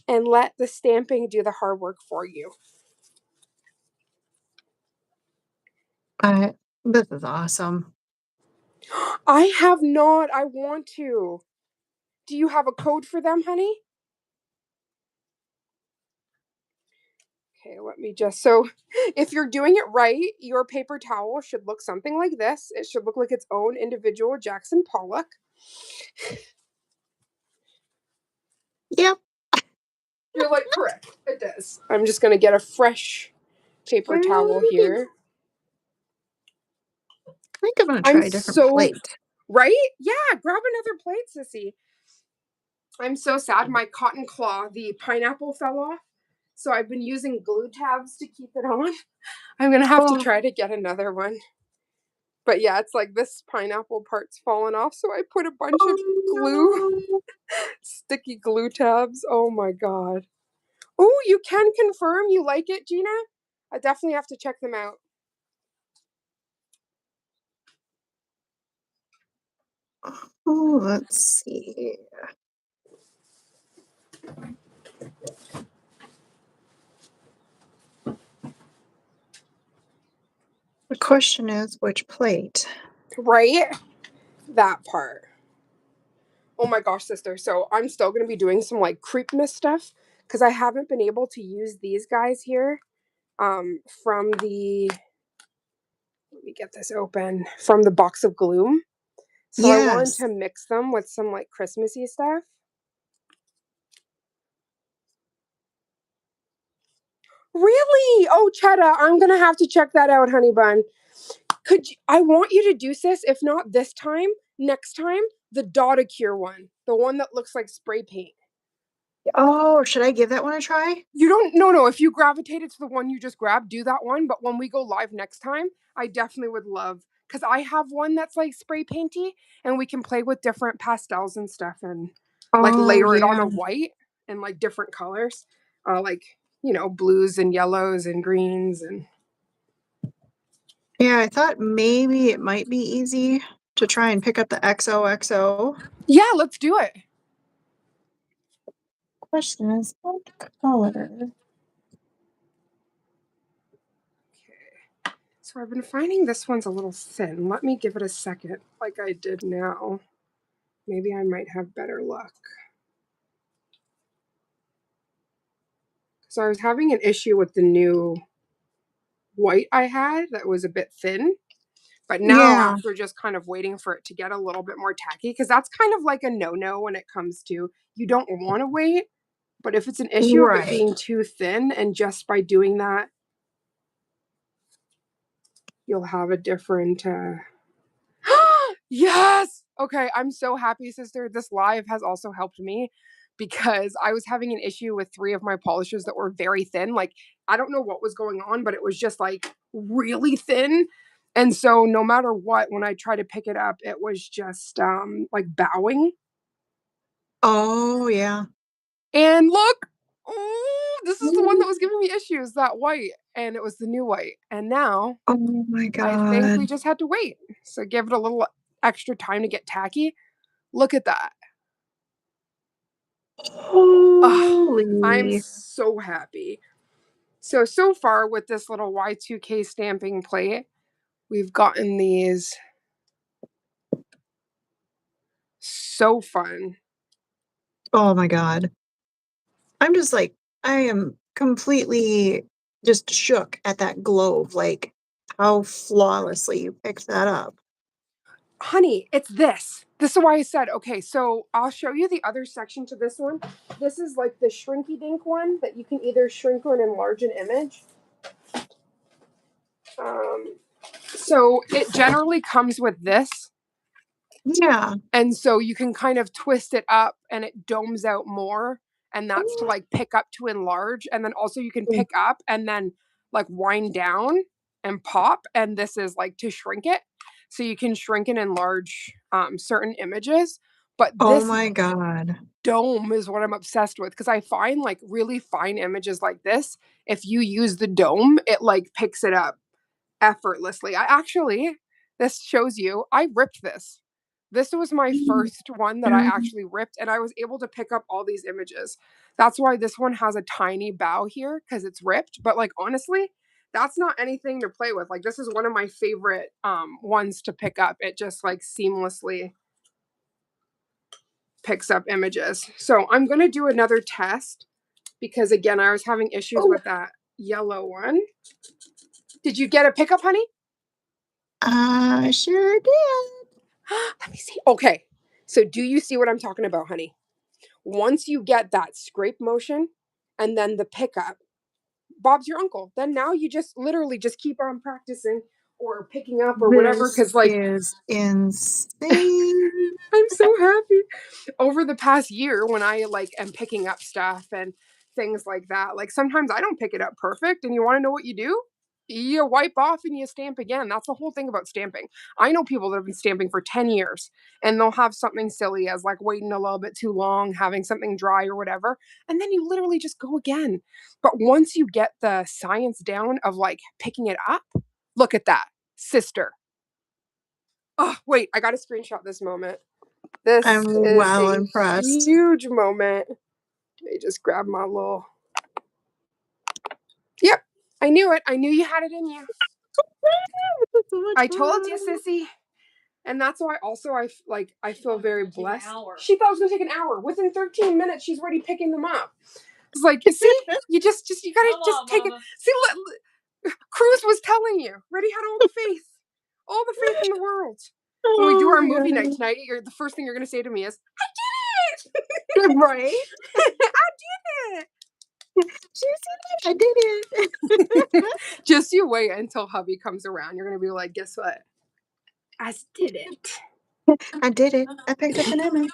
Speaker 1: and let the stamping do the hard work for you.
Speaker 2: I This is awesome.
Speaker 1: I have not. I want to. Do you have a code for them, honey? Okay, let me just. So, if you're doing it right, your paper towel should look something like this. It should look like its own individual Jackson Pollock.
Speaker 2: Yep.
Speaker 1: You're like, correct. It does. I'm just going to get a fresh paper towel
Speaker 2: I
Speaker 1: here.
Speaker 2: think I'm gonna
Speaker 1: I'm
Speaker 2: try a different
Speaker 1: so,
Speaker 2: plate.
Speaker 1: right? Yeah, grab another plate, sissy. I'm so sad my cotton claw, the pineapple fell off. So I've been using glue tabs to keep it on. I'm going to have to
Speaker 2: Oh,
Speaker 1: try to get another one. But yeah, it's like this pineapple part's fallen off. So I put a bunch of glue,
Speaker 2: oh
Speaker 1: sticky glue tabs. Oh my God. Oh, you can confirm you like it, Gina? I definitely have to check them out.
Speaker 2: no. Oh, let's see. The question is which plate?
Speaker 1: Right? That part. Oh my gosh, sister. So I'm still going to be doing some like creepmas stuff because I haven't been able to use these guys here from the, let me get this open, from the box of gloom. So I wanted
Speaker 2: Yes.
Speaker 1: to mix them with some like Christmassy stuff. Really? Oh, Chetta, I'm going to have to check that out, honey bun. I want you to do, sis, if not this time, next time, the Dotacure one, the one that looks like spray paint.
Speaker 2: Oh, should I give that one a try?
Speaker 1: You don't, no, if you gravitated to the one you just grabbed, do that one. But when we go live next time, I definitely would love, because I have one that's like spray painty and we can play with different pastels and stuff and like
Speaker 2: Oh,
Speaker 1: layer it on
Speaker 2: yeah.
Speaker 1: a white and like different colors, like, blues and yellows and greens. And
Speaker 2: Yeah, I thought maybe it might be easy to try and pick up the XOXO.
Speaker 1: yeah, let's do it.
Speaker 2: Question is, what color?
Speaker 1: Okay. So I've been finding this one's a little thin. Let me give it a second, like I did now. Maybe I might have better luck. So I was having an issue with the new white I had that was a bit thin. But now,
Speaker 2: Yeah,
Speaker 1: after just kind of waiting for it to get a little bit more tacky, because that's kind of like a no when it comes to you don't want to wait. But if it's an issue of it
Speaker 2: right.
Speaker 1: being too thin, and just by doing that, you'll have a different yes. Okay, I'm so happy, sister. This live has also helped me because I was having an issue with three of my polishes that were very thin. Like, I don't know what was going on, but it was just like really thin. And so no matter what, when I tried to pick it up, it was just like bowing.
Speaker 2: Oh, yeah.
Speaker 1: And look, oh, this is the one that was giving me issues, that white. And it was the new white. And now
Speaker 2: Oh my
Speaker 1: I think we
Speaker 2: God.
Speaker 1: just had to wait. So give it a little extra time to get tacky. Look at that. Oh, I'm
Speaker 2: Holy.
Speaker 1: so happy. So far with this little Y2K stamping plate, we've gotten these so fun.
Speaker 2: Oh my God. I'm just like, I am completely just shook at that globe, like how flawlessly you picked that up.
Speaker 1: Honey, it's this. This is why I said, okay, so I'll show you the other section to this one. This is like the shrinky dink one that you can either shrink or enlarge an image. Um, so it generally comes with this.
Speaker 2: Yeah.
Speaker 1: And so you can kind of twist it up and it domes out more. And that's to like pick up to enlarge. And then also you can pick up and then like wind down and pop. And this is like to shrink it. So you can shrink and enlarge certain images. But
Speaker 2: Oh
Speaker 1: this
Speaker 2: my God.
Speaker 1: dome is what I'm obsessed with because I find like really fine images like this. If you use the dome, it like picks it up effortlessly. This shows you, I ripped this. This was my first one that I actually ripped, and I was able to pick up all these images. That's why this one has a tiny bow here because it's ripped. But like honestly, that's not anything to play with. Like this is one of my favorite ones to pick up. It just like seamlessly picks up images. So I'm gonna do another test because again, I was having issues
Speaker 2: Oh,
Speaker 1: with that yellow one. Did you get a pickup, honey?
Speaker 2: I sure did.
Speaker 1: Let me see. Okay. So do you see what I'm talking about, honey? Once you get that scrape motion and then the pickup, Bob's your uncle. Then now you just literally just keep on practicing or picking up or whatever.
Speaker 2: This
Speaker 1: Cause like,
Speaker 2: is insane.
Speaker 1: I'm so happy. Over the past year when I like am picking up stuff and things like that, like sometimes I don't pick it up perfect and you want to know what you do? You wipe off and you stamp again. That's the whole thing about stamping. I know people that have been stamping for 10 years and they'll have something silly as like waiting a little bit too long, having something dry or whatever, and then you literally just go again. But once you get the science down of like picking it up, look at that, sister. Oh, wait, I got to screenshot this moment. This
Speaker 2: I'm
Speaker 1: is
Speaker 2: well
Speaker 1: a
Speaker 2: impressed.
Speaker 1: huge moment. Let me just grab my little. Yep, I knew it. I knew you had it in you.
Speaker 2: So much
Speaker 1: I told you,
Speaker 2: fun.
Speaker 1: sissy. And that's why also I feel very blessed. She thought it was gonna take an hour. Within 13 minutes, she's already picking them up. It's like, you see, you just you gotta just take it. See, Cruz was telling you. Reddy had all the faith in the world. When we do
Speaker 2: Oh
Speaker 1: our
Speaker 2: my
Speaker 1: movie night
Speaker 2: god.
Speaker 1: tonight, the first thing you're gonna say to me is,
Speaker 2: Right?
Speaker 1: "I did
Speaker 2: She said I did it.
Speaker 1: it." Just you wait until hubby comes around. You're gonna be like, guess what? I did it.
Speaker 2: I did it. I picked up an image.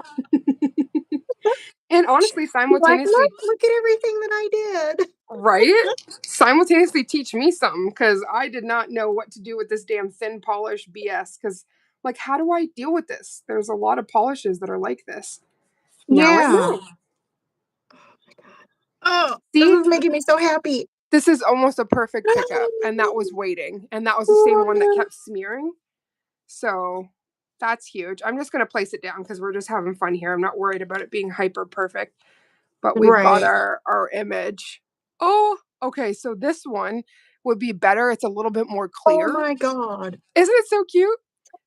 Speaker 1: And honestly,
Speaker 2: Like,
Speaker 1: simultaneously,
Speaker 2: look at everything that I did.
Speaker 1: right? Simultaneously teach me something because I did not know what to do with this damn thin polish BS. Because, like, how do I deal with this? There's a lot of polishes that are like this. Now I
Speaker 2: Yeah.
Speaker 1: know.
Speaker 2: Oh, this
Speaker 1: See,
Speaker 2: is making me so happy.
Speaker 1: this is almost a perfect pickup. And that was waiting. And that was the same one that kept smearing. So that's huge. I'm just going to place it down because we're just having fun here. I'm not worried about it being hyper perfect. But we've got
Speaker 2: Right.
Speaker 1: our image. Oh, okay. So this one would be better. It's a little bit more
Speaker 2: Oh
Speaker 1: clear.
Speaker 2: my god.
Speaker 1: Isn't it so cute?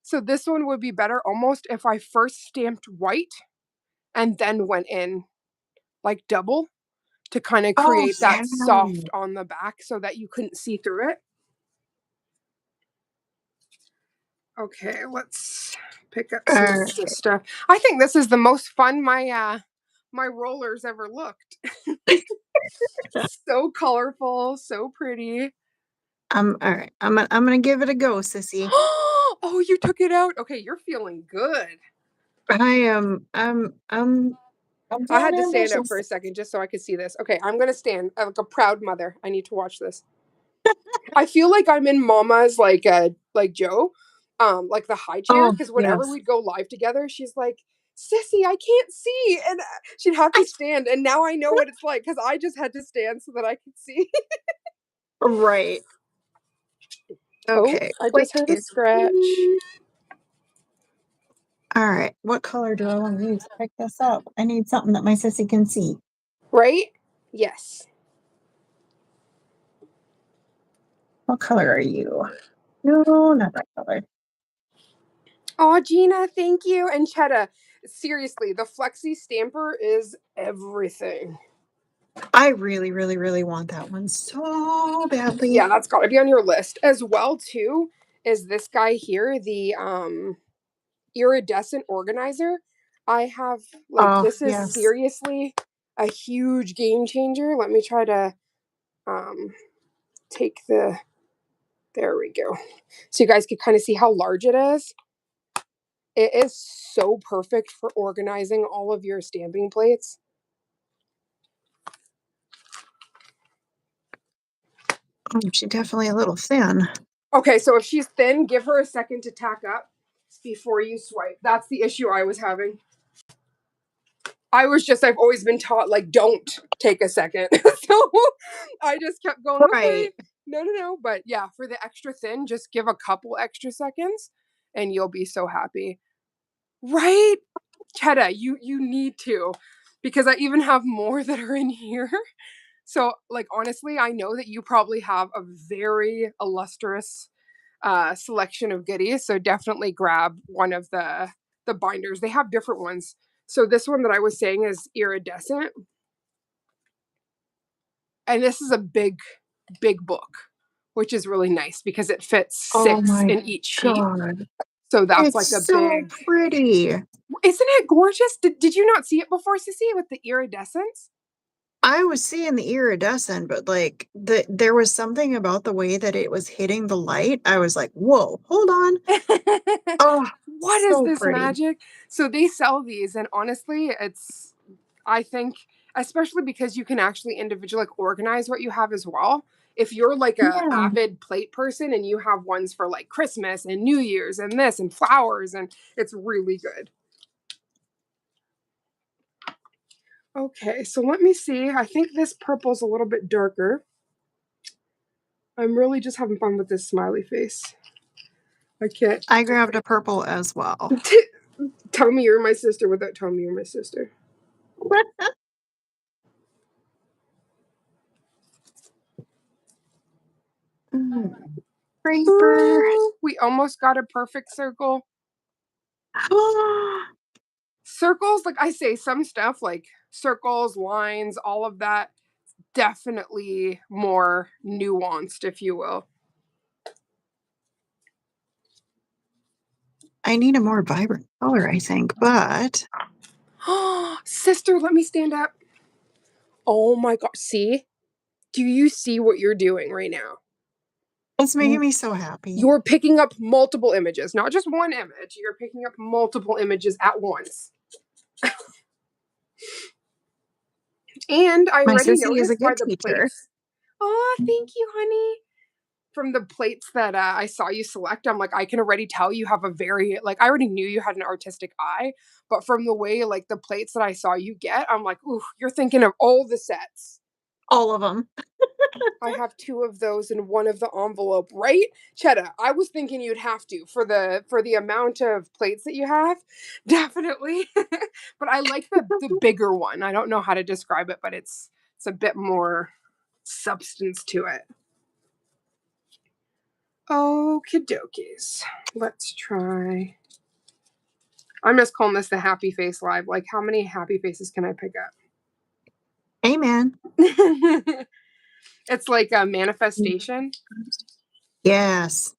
Speaker 1: So this one would be better almost if I first stamped white and then went in like double to kind of
Speaker 2: Oh
Speaker 1: create
Speaker 2: yeah.
Speaker 1: that soft on the back so that you couldn't see through it. Okay, let's pick up some
Speaker 2: All
Speaker 1: of this stuff. I think this is the most fun my rollers ever looked. So colorful, so pretty.
Speaker 2: All right. I'm gonna give it a go, sissy.
Speaker 1: Oh, you took it out. Okay, you're feeling good.
Speaker 2: I'm
Speaker 1: I
Speaker 2: feeling
Speaker 1: had to stand up for
Speaker 2: ambitious.
Speaker 1: a second just so I could see this. Okay, I'm gonna stand like a proud mother. I need to watch this. I feel like I'm in Mama's like Joe, like the high chair,
Speaker 2: Oh
Speaker 1: because whenever
Speaker 2: yes.
Speaker 1: we'd go live together, she's like, "Sissy, I can't see," and she'd have to stand. And now I know what it's like because I just had to stand so that I could see.
Speaker 2: Right.
Speaker 1: Oh,
Speaker 2: Okay.
Speaker 1: I just
Speaker 2: Quick
Speaker 1: heard a
Speaker 2: is
Speaker 1: scratch.
Speaker 2: all right. What color do I want to use to pick this up? I need something that my sissy can see.
Speaker 1: Right? Yes.
Speaker 2: What color are you? No, not that color.
Speaker 1: Oh, Gina, thank you. And Chetta, seriously, the Flexi Stamper is everything.
Speaker 2: I really, really, really want that one so badly.
Speaker 1: Yeah, that's got to be on your list as well too. Is this guy here the iridescent organizer? I have like
Speaker 2: Oh,
Speaker 1: this is
Speaker 2: yes.
Speaker 1: seriously a huge game changer. Let me try to um take the there we go. So you guys can kind of see how large it is. It is so perfect for organizing all of your stamping plates.
Speaker 2: Oh, she's definitely a little thin.
Speaker 1: Okay, so if she's thin, give her a second to tack up before you swipe. That's the issue I was having. I've always been taught, like, don't take a second. So I just kept going, okay,
Speaker 2: Right.
Speaker 1: no, no, no. But yeah, for the extra thin, just give a couple extra seconds and you'll be so happy. Right? Chetta, you need to. Because I even have more that are in here. So, like, honestly, I know that you probably have a very illustrious selection of goodies. So definitely grab one of the binders. They have different ones. So this one that I was saying is iridescent, and this is a big book, which is really nice because it fits
Speaker 2: Oh
Speaker 1: six
Speaker 2: my
Speaker 1: in each sheet.
Speaker 2: god.
Speaker 1: So that's
Speaker 2: It's
Speaker 1: like a
Speaker 2: so
Speaker 1: big
Speaker 2: pretty.
Speaker 1: Isn't it gorgeous? Did you not see it before, Sissy, with the iridescence?
Speaker 2: I was seeing the iridescent, but like there was something about the way that it was hitting the light. I was like, "Whoa, hold on." Oh,
Speaker 1: What is
Speaker 2: so
Speaker 1: this
Speaker 2: pretty.
Speaker 1: magic? So they sell these, and honestly, it's, I think, especially because you can actually individually like organize what you have as well. If you're like a
Speaker 2: Yeah.
Speaker 1: avid plate person and you have ones for like Christmas and New Year's and this and flowers, and it's really good. Okay, so let me see. I think this purple's a little bit darker. I'm really just having fun with this smiley face. I can't.
Speaker 2: I grabbed a purple as well.
Speaker 1: Tell me you're my sister without telling me you're my sister.
Speaker 2: Mm, Creeper.
Speaker 1: Ooh, we almost got a perfect circle. Circles, like I say, some stuff like circles, lines, all of that, definitely more nuanced, if you will.
Speaker 2: I need a more vibrant color, I think, but
Speaker 1: Sister, let me stand up. Oh my god. See? Do you see what you're doing right now?
Speaker 2: it's making me so happy.
Speaker 1: You're picking up multiple images, not just one image. You're picking up multiple images at once. And I
Speaker 2: My
Speaker 1: already
Speaker 2: sissy is a
Speaker 1: noticed by
Speaker 2: good
Speaker 1: the
Speaker 2: teacher.
Speaker 1: plates. Oh, thank you, honey. From the plates that I saw you select, I'm like, I can already tell you have a very, like, I already knew you had an artistic eye, but from the way, like, the plates that I saw you get, I'm like, ooh, you're thinking of all the sets.
Speaker 2: All of them.
Speaker 1: I have two of those in one of the envelope, right? Chetta, I was thinking you'd have to for the amount of plates that you have. Definitely. But I like the bigger one. I don't know how to describe it, but it's a bit more substance to it. Okie dokies. Let's try. I'm just calling this the happy face live. Like, how many happy faces can I pick
Speaker 2: Amen.
Speaker 1: up? It's like a manifestation.
Speaker 2: Yes.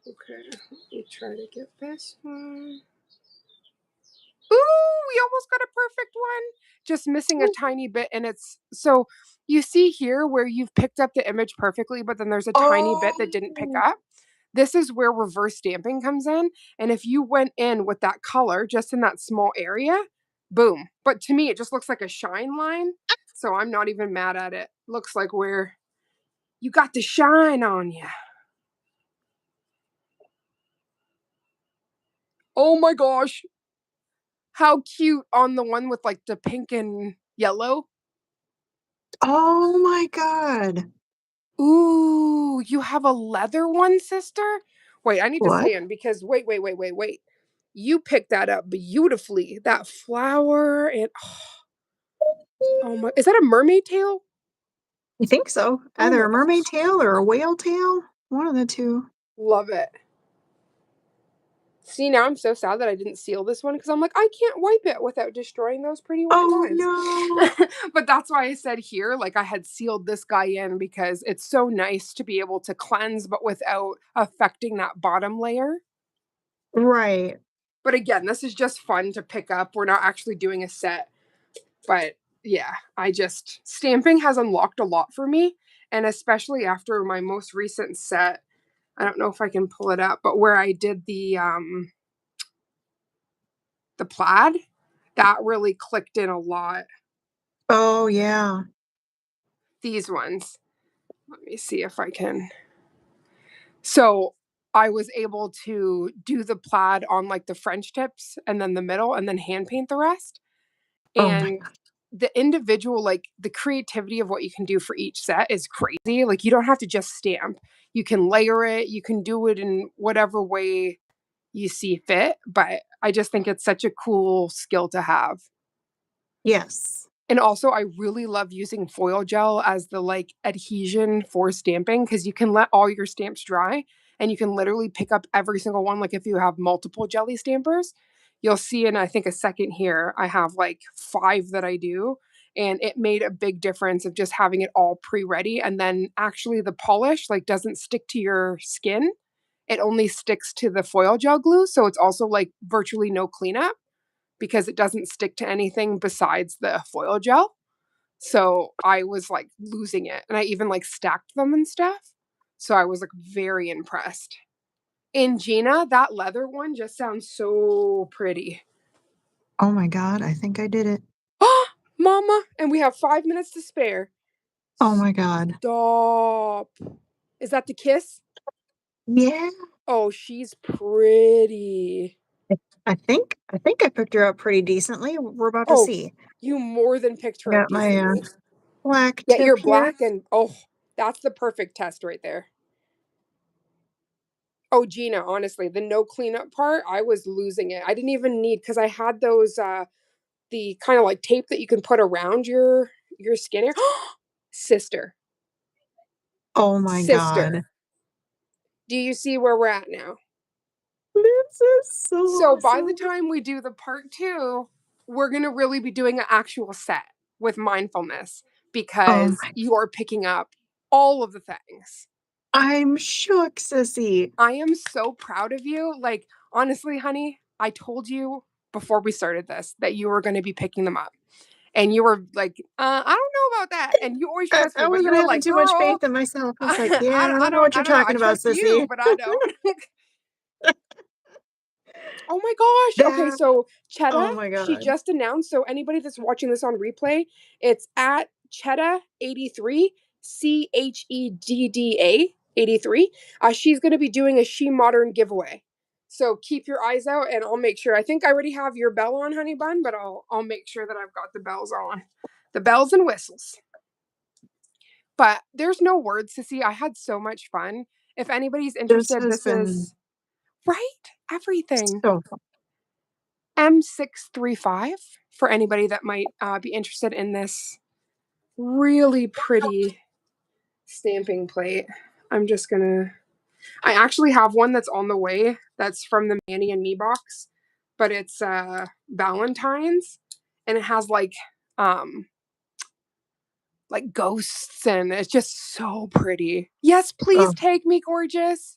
Speaker 1: Okay, let me try to get this one. Ooh, we almost got a perfect one. Just missing a tiny bit, and it's so you see here where you've picked up the image perfectly, but then there's a tiny bit that didn't pick
Speaker 2: Oh,
Speaker 1: up. This is where reverse stamping comes in. And if you went in with that color just in that small area, boom. But to me, it just looks like a shine line. So I'm not even mad at it. Looks like where you got the shine on you. Oh my gosh. How cute on the one with like the pink and yellow.
Speaker 2: oh my God.
Speaker 1: Ooh, you have a leather one, sister? Wait, I need to
Speaker 2: What?
Speaker 1: stand because wait. You picked that up beautifully. That flower and oh my, is that a mermaid tail?
Speaker 2: I think so.
Speaker 1: Oh
Speaker 2: Either
Speaker 1: my
Speaker 2: a mermaid
Speaker 1: gosh.
Speaker 2: tail or a whale tail. One of the two.
Speaker 1: Love it. See, now I'm so sad that I didn't seal this one because I'm like, I can't wipe it without destroying those pretty white
Speaker 2: Oh
Speaker 1: lines.
Speaker 2: no.
Speaker 1: But that's why I said here, like, I had sealed this guy in because it's so nice to be able to cleanse, but without affecting that bottom layer.
Speaker 2: Right.
Speaker 1: But again, this is just fun to pick up. We're not actually doing a set. But yeah, I just, stamping has unlocked a lot for me. And especially after my most recent set, I don't know if I can pull it up, but where I did the plaid, that really clicked in a lot.
Speaker 2: Oh yeah.
Speaker 1: These ones. Let me see if I can. So I was able to do the plaid on like the French tips and then the middle and then hand paint the rest.
Speaker 2: Oh my
Speaker 1: And the individual, like the creativity of what you can do for each set is crazy. Like you don't have to just stamp. You can layer it, you can do it in whatever way you see fit, but I just think it's such a cool skill to have.
Speaker 2: yes.
Speaker 1: And also, I really love using foil gel as the like adhesion for stamping because you can let all your stamps dry and you can literally pick up every single one. Like if you have multiple jelly stampers, you'll see in I think a second here, I have like 5 that I do. And it made a big difference of just having it all pre-ready. And then actually the polish like doesn't stick to your skin. It only sticks to the foil gel glue. So it's also like virtually no cleanup because it doesn't stick to anything besides the foil gel. So I was like losing it. And I even like stacked them and stuff. So I was like very impressed. In Gina, that leather one just sounds so pretty.
Speaker 2: Oh my God, I think I did it.
Speaker 1: Mama, and we have 5 minutes to spare.
Speaker 2: Oh my God.
Speaker 1: Stop. Is that the kiss?
Speaker 2: Yeah.
Speaker 1: Oh, she's pretty.
Speaker 2: I think I picked her up pretty decently. We're about to
Speaker 1: Oh,
Speaker 2: see.
Speaker 1: you more than picked
Speaker 2: I
Speaker 1: her up
Speaker 2: got my
Speaker 1: decently.
Speaker 2: black
Speaker 1: Yeah,
Speaker 2: tip
Speaker 1: you're
Speaker 2: here.
Speaker 1: black and oh, that's the perfect test right there. Oh, Gina, honestly, the no cleanup part, I was losing it. I didn't even need because I had those the kind of like tape that you can put around your skin area. Sister.
Speaker 2: Oh my God.
Speaker 1: Sister. Do you see where we're at now?
Speaker 2: This is so
Speaker 1: So by the
Speaker 2: awesome.
Speaker 1: time we do the part 2, we're going to really be doing an actual set with mindfulness
Speaker 2: Oh
Speaker 1: because
Speaker 2: my,
Speaker 1: you are picking up all of the things.
Speaker 2: I'm shook, sissy.
Speaker 1: I am so proud of you. Like, honestly, honey, I told you before we started this that you were going to be picking them up. And you were like, I don't know about that. And you always
Speaker 2: I,
Speaker 1: trust me,
Speaker 2: I
Speaker 1: but you
Speaker 2: wasn't
Speaker 1: were
Speaker 2: having
Speaker 1: like,
Speaker 2: too much
Speaker 1: girl,
Speaker 2: faith in myself. I was like, yeah,
Speaker 1: I,
Speaker 2: I
Speaker 1: I
Speaker 2: don't know
Speaker 1: don't,
Speaker 2: what
Speaker 1: I
Speaker 2: you're
Speaker 1: don't know. I
Speaker 2: talking about,
Speaker 1: trust you,
Speaker 2: sissy.
Speaker 1: but I don't. Oh my gosh. Okay,
Speaker 2: That,
Speaker 1: so Chetta,
Speaker 2: oh my
Speaker 1: she
Speaker 2: God.
Speaker 1: just announced. So anybody that's watching this on replay, it's at Chetta83, CHEDDA 83. She's going to be doing a She Modern giveaway. So keep your eyes out and I'll make sure. I think I already have your bell on, honey bun, but I'll make sure that I've got the bells on. The bells and whistles. But there's no words to see. I had so much fun. If anybody's
Speaker 2: This
Speaker 1: interested,
Speaker 2: has
Speaker 1: this
Speaker 2: been
Speaker 1: is right. Everything.
Speaker 2: so fun.
Speaker 1: M635 for anybody that might be interested in this really pretty stamping plate. I'm just gonna. I actually have one that's on the way. That's from the Manny and Me box, but it's Valentine's, and it has like ghosts, and it's just so pretty. Yes, please
Speaker 2: Oh,
Speaker 1: take me, gorgeous.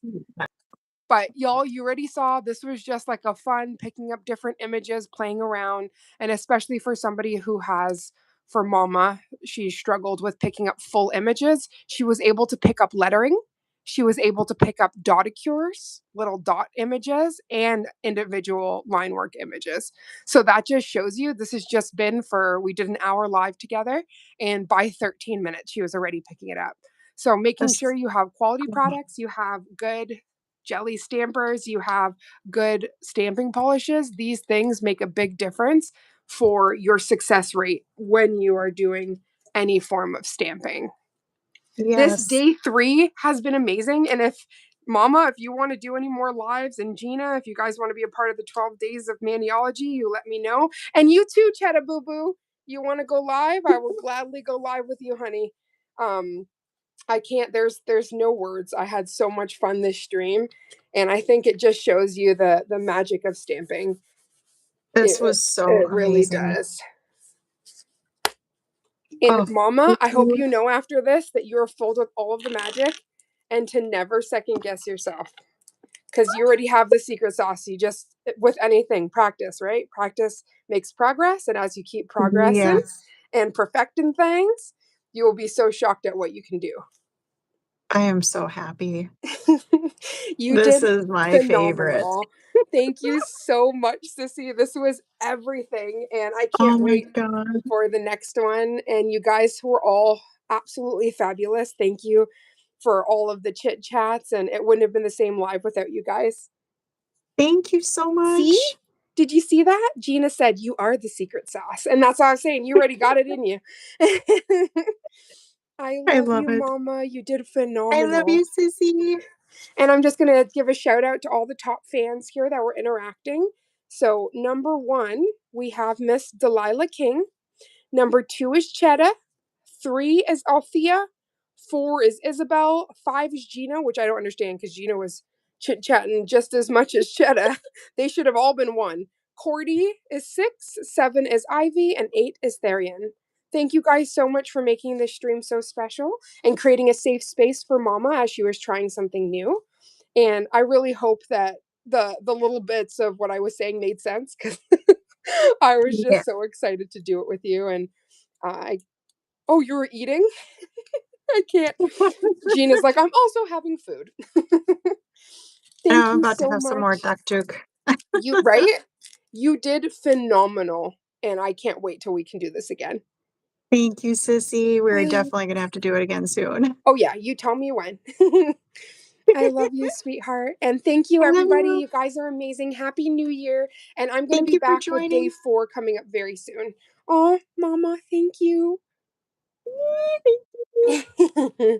Speaker 1: But y'all, you already saw this was just like a fun picking up different images, playing around, and especially for somebody who has, for Mama, she struggled with picking up full images. She was able to pick up lettering. She was able to pick up dotacures, little dot images, and individual line work images. So that just shows you this has just been for, we did an hour live together, and by 13 minutes, she was already picking it up. So making sure
Speaker 2: this,
Speaker 1: you have quality products, you have good jelly stampers, you have good stamping polishes. These things make a big difference for your success rate when you are doing any form of stamping. This
Speaker 2: yes,
Speaker 1: day 3 has been amazing. And if Mama, if you want to do any more lives, and Gina, if you guys want to be a part of the 12 days of Maniology, you let me know. And you too, Chetta Boo Boo, you want to go live? I will gladly go live with you, honey. Um, I can't there's no words. I had so much fun this stream and I think it just shows you the magic of stamping.
Speaker 2: this
Speaker 1: It
Speaker 2: was so
Speaker 1: it really
Speaker 2: amazing.
Speaker 1: does. And
Speaker 2: Oh,
Speaker 1: Mama,
Speaker 2: thank
Speaker 1: I hope
Speaker 2: you.
Speaker 1: you know after this that you're filled with all of the magic and to never second guess yourself because you already have the secret sauce. You just with anything practice, right? Practice makes progress and as you keep progressing
Speaker 2: Yes,
Speaker 1: and perfecting things, you will be so shocked at what you can do.
Speaker 2: I am so happy.
Speaker 1: You
Speaker 2: This
Speaker 1: did
Speaker 2: is my favorite.
Speaker 1: phenomenal. Thank you so much, Sissy. This was everything, and I can't
Speaker 2: Oh my
Speaker 1: wait
Speaker 2: God.
Speaker 1: for the next one. And you guys were all absolutely fabulous. Thank you for all of the chit chats, and it wouldn't have been the same live without you guys.
Speaker 2: Thank you so
Speaker 1: See?
Speaker 2: much.
Speaker 1: Did you see that? Gina said you are the secret sauce, and that's what I was saying. You already got it in you. I
Speaker 2: I
Speaker 1: love
Speaker 2: love
Speaker 1: you,
Speaker 2: it.
Speaker 1: Mama. You did
Speaker 2: I love
Speaker 1: phenomenal.
Speaker 2: you, sissy.
Speaker 1: And I'm just going to give a shout out to all the top fans here that were interacting. So, number 1, we have Miss Delilah King. Number 2 is Chetta. 3 is Althea. 4 is Isabel. 5 is Gina, which I don't understand because Gina was chit chatting just as much as Chetta. They should have all been 1. Cordy is 6. 7 is Ivy. And 8 is Therian. Thank you guys so much for making this stream so special and creating a safe space for Mama as she was trying something new. And I really hope that the little bits of what I was saying made sense because I was
Speaker 2: Yeah.
Speaker 1: just so excited to do it with you. And I oh, you were eating? I can't. Gina's like, I'm also having food.
Speaker 2: Now
Speaker 1: Thank
Speaker 2: I'm
Speaker 1: you
Speaker 2: about to
Speaker 1: so
Speaker 2: have some more
Speaker 1: much.
Speaker 2: duck juke.
Speaker 1: You right? You did phenomenal, and I can't wait till we can do this again.
Speaker 2: Thank you, sissy. We're definitely gonna have to do it again soon.
Speaker 1: Oh yeah, you tell me when. I love you, sweetheart. And thank you,
Speaker 2: I love
Speaker 1: everybody.
Speaker 2: you.
Speaker 1: You guys are amazing. Happy New Year. And I'm going to
Speaker 2: Thank
Speaker 1: be
Speaker 2: you for
Speaker 1: back with day
Speaker 2: joining.
Speaker 1: 4 coming up very soon. Oh, Mama, thank you.
Speaker 2: Thank you.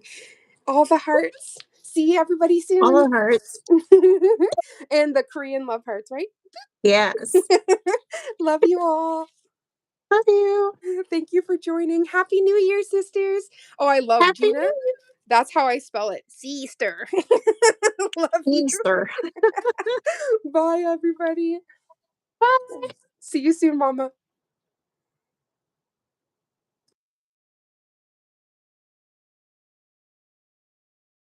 Speaker 1: All the hearts. See everybody
Speaker 2: All
Speaker 1: soon.
Speaker 2: the hearts.
Speaker 1: And the Korean love hearts, right?
Speaker 2: Yes.
Speaker 1: Love you all.
Speaker 2: Love you.
Speaker 1: Thank you for joining. Happy New Year, sisters. Oh, I love
Speaker 2: Happy
Speaker 1: Gina.
Speaker 2: New
Speaker 1: That's how I spell it. Sister. Love you.
Speaker 2: Easter.
Speaker 1: Bye, everybody.
Speaker 2: Bye.
Speaker 1: See you soon, Mama.